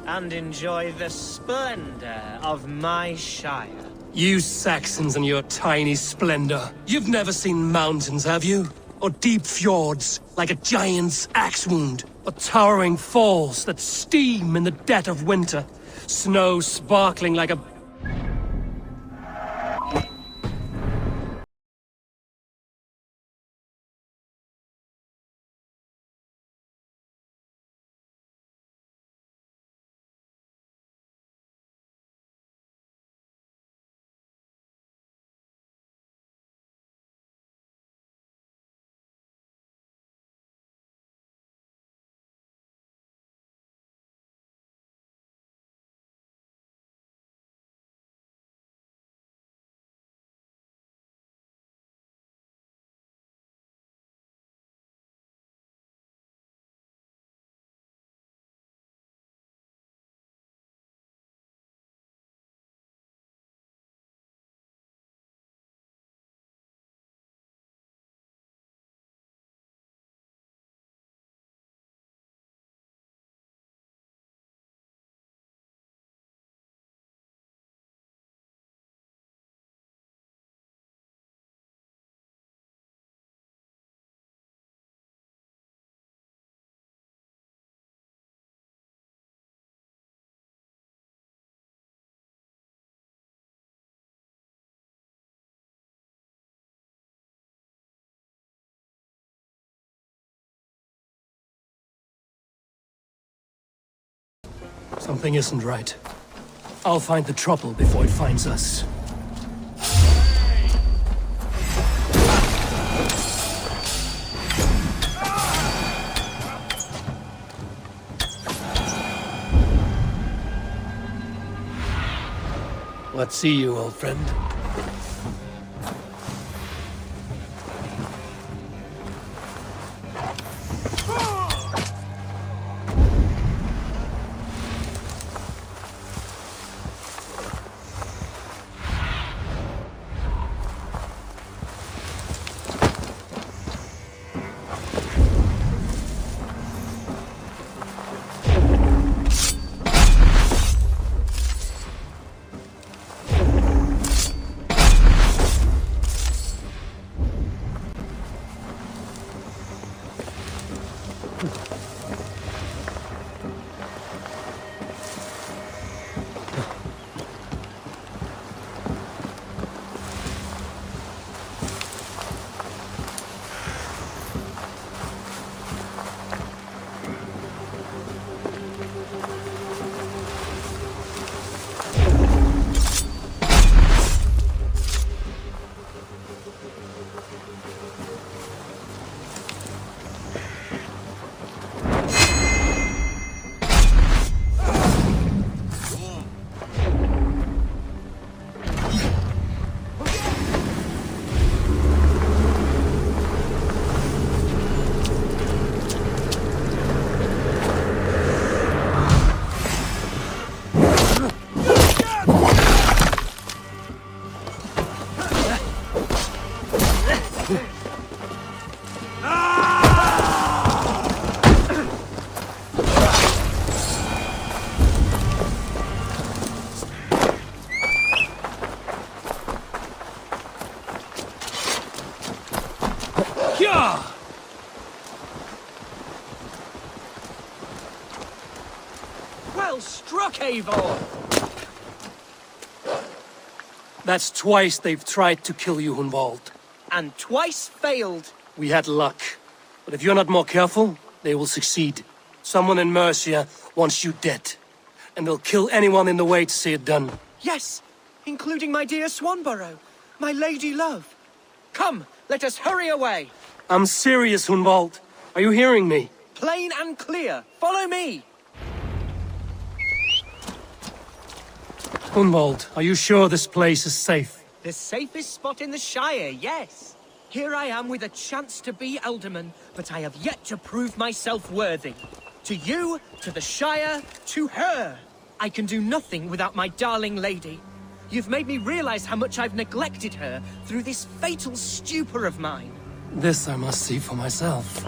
and enjoy the splendor of my shire. You Saxons and your tiny splendor. You've never seen mountains, have you? Or deep fjords, like a giant's axe wound? Or towering falls that steam in the dead of winter? Snow sparkling like a Something isn't right. I'll find the trouble before it finds us. Let's see you, old friend. Well struck, Eivor! That's twice they've tried to kill you, Hunwald. And twice failed. We had luck. But if you're not more careful, they will succeed. Someone in Mercia wants you dead. And they'll kill anyone in the way to see it done. Yes, including my dear Swanborough, my lady love. Come, let us hurry away. I'm serious, Hunwald. Are you hearing me? Plain and clear. Follow me. Hunwald, are you sure this place is safe? The safest spot in the Shire, yes. Here I am with a chance to be Alderman, but I have yet to prove myself worthy. To you, to the Shire, to her. I can do nothing without my darling lady. You've made me realize how much I've neglected her through this fatal stupor of mine. This I must see for myself.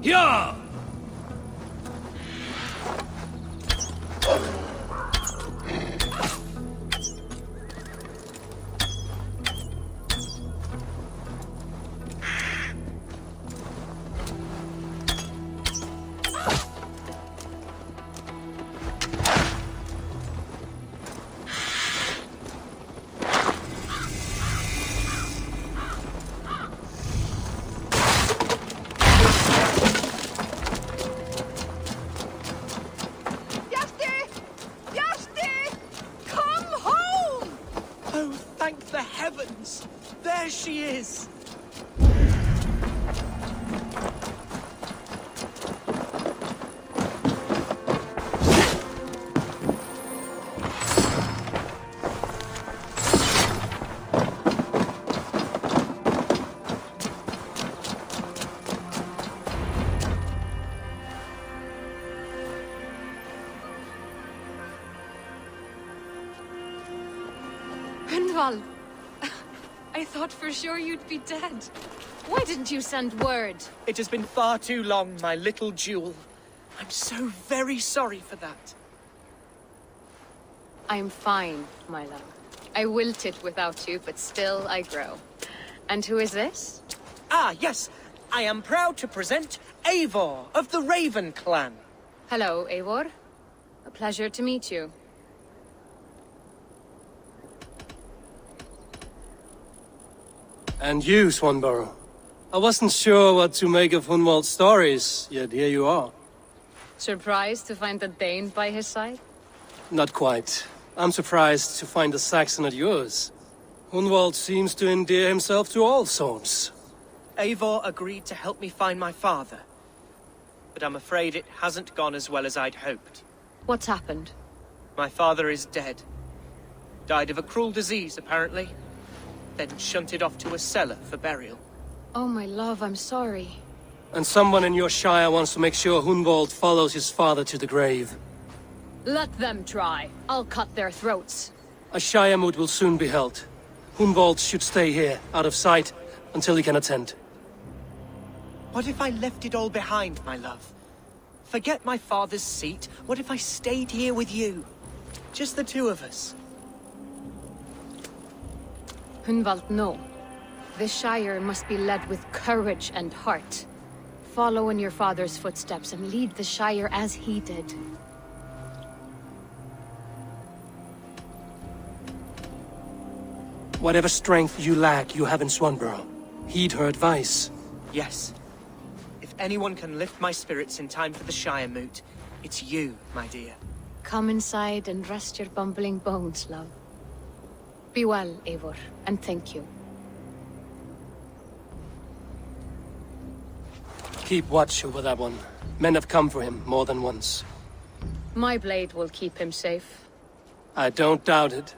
Yeah! Thank the heavens! There she is! I thought for sure you'd be dead. Why didn't you send word? It has been far too long, my little jewel. I'm so very sorry for that. I'm fine, my love. I wilted without you, but still I grow. And who is this? Ah, yes. I am proud to present Eivor of the Raven clan. Hello, Eivor. A pleasure to meet you. And you, Swanborough. I wasn't sure what to make of Hunwald's stories, yet here you are. Surprised to find a Dane by his side? Not quite. I'm surprised to find a Saxon at yours. Hunwald seems to endear himself to all sorts. Eivor agreed to help me find my father. But I'm afraid it hasn't gone as well as I'd hoped. What's happened? My father is dead. Died of a cruel disease, apparently. Then shunted off to a cellar for burial. Oh, my love, I'm sorry. And someone in your shire wants to make sure Hunwald follows his father to the grave. Let them try. I'll cut their throats. A shire moot will soon be held. Hunwald should stay here, out of sight, until he can attend. What if I left it all behind, my love? Forget my father's seat. What if I stayed here with you? Just the two of us. Hunwald, no. This Shire must be led with courage and heart. Follow in your father's footsteps and lead the Shire as he did. Whatever strength you lack, you have in Swanborough. Heed her advice. Yes. If anyone can lift my spirits in time for the Shire moot, it's you, my dear. Come inside and rest your bumbling bones, love. Be well, Eivor, and thank you. Keep watch over that one. Men have come for him more than once. My blade will keep him safe. I don't doubt it.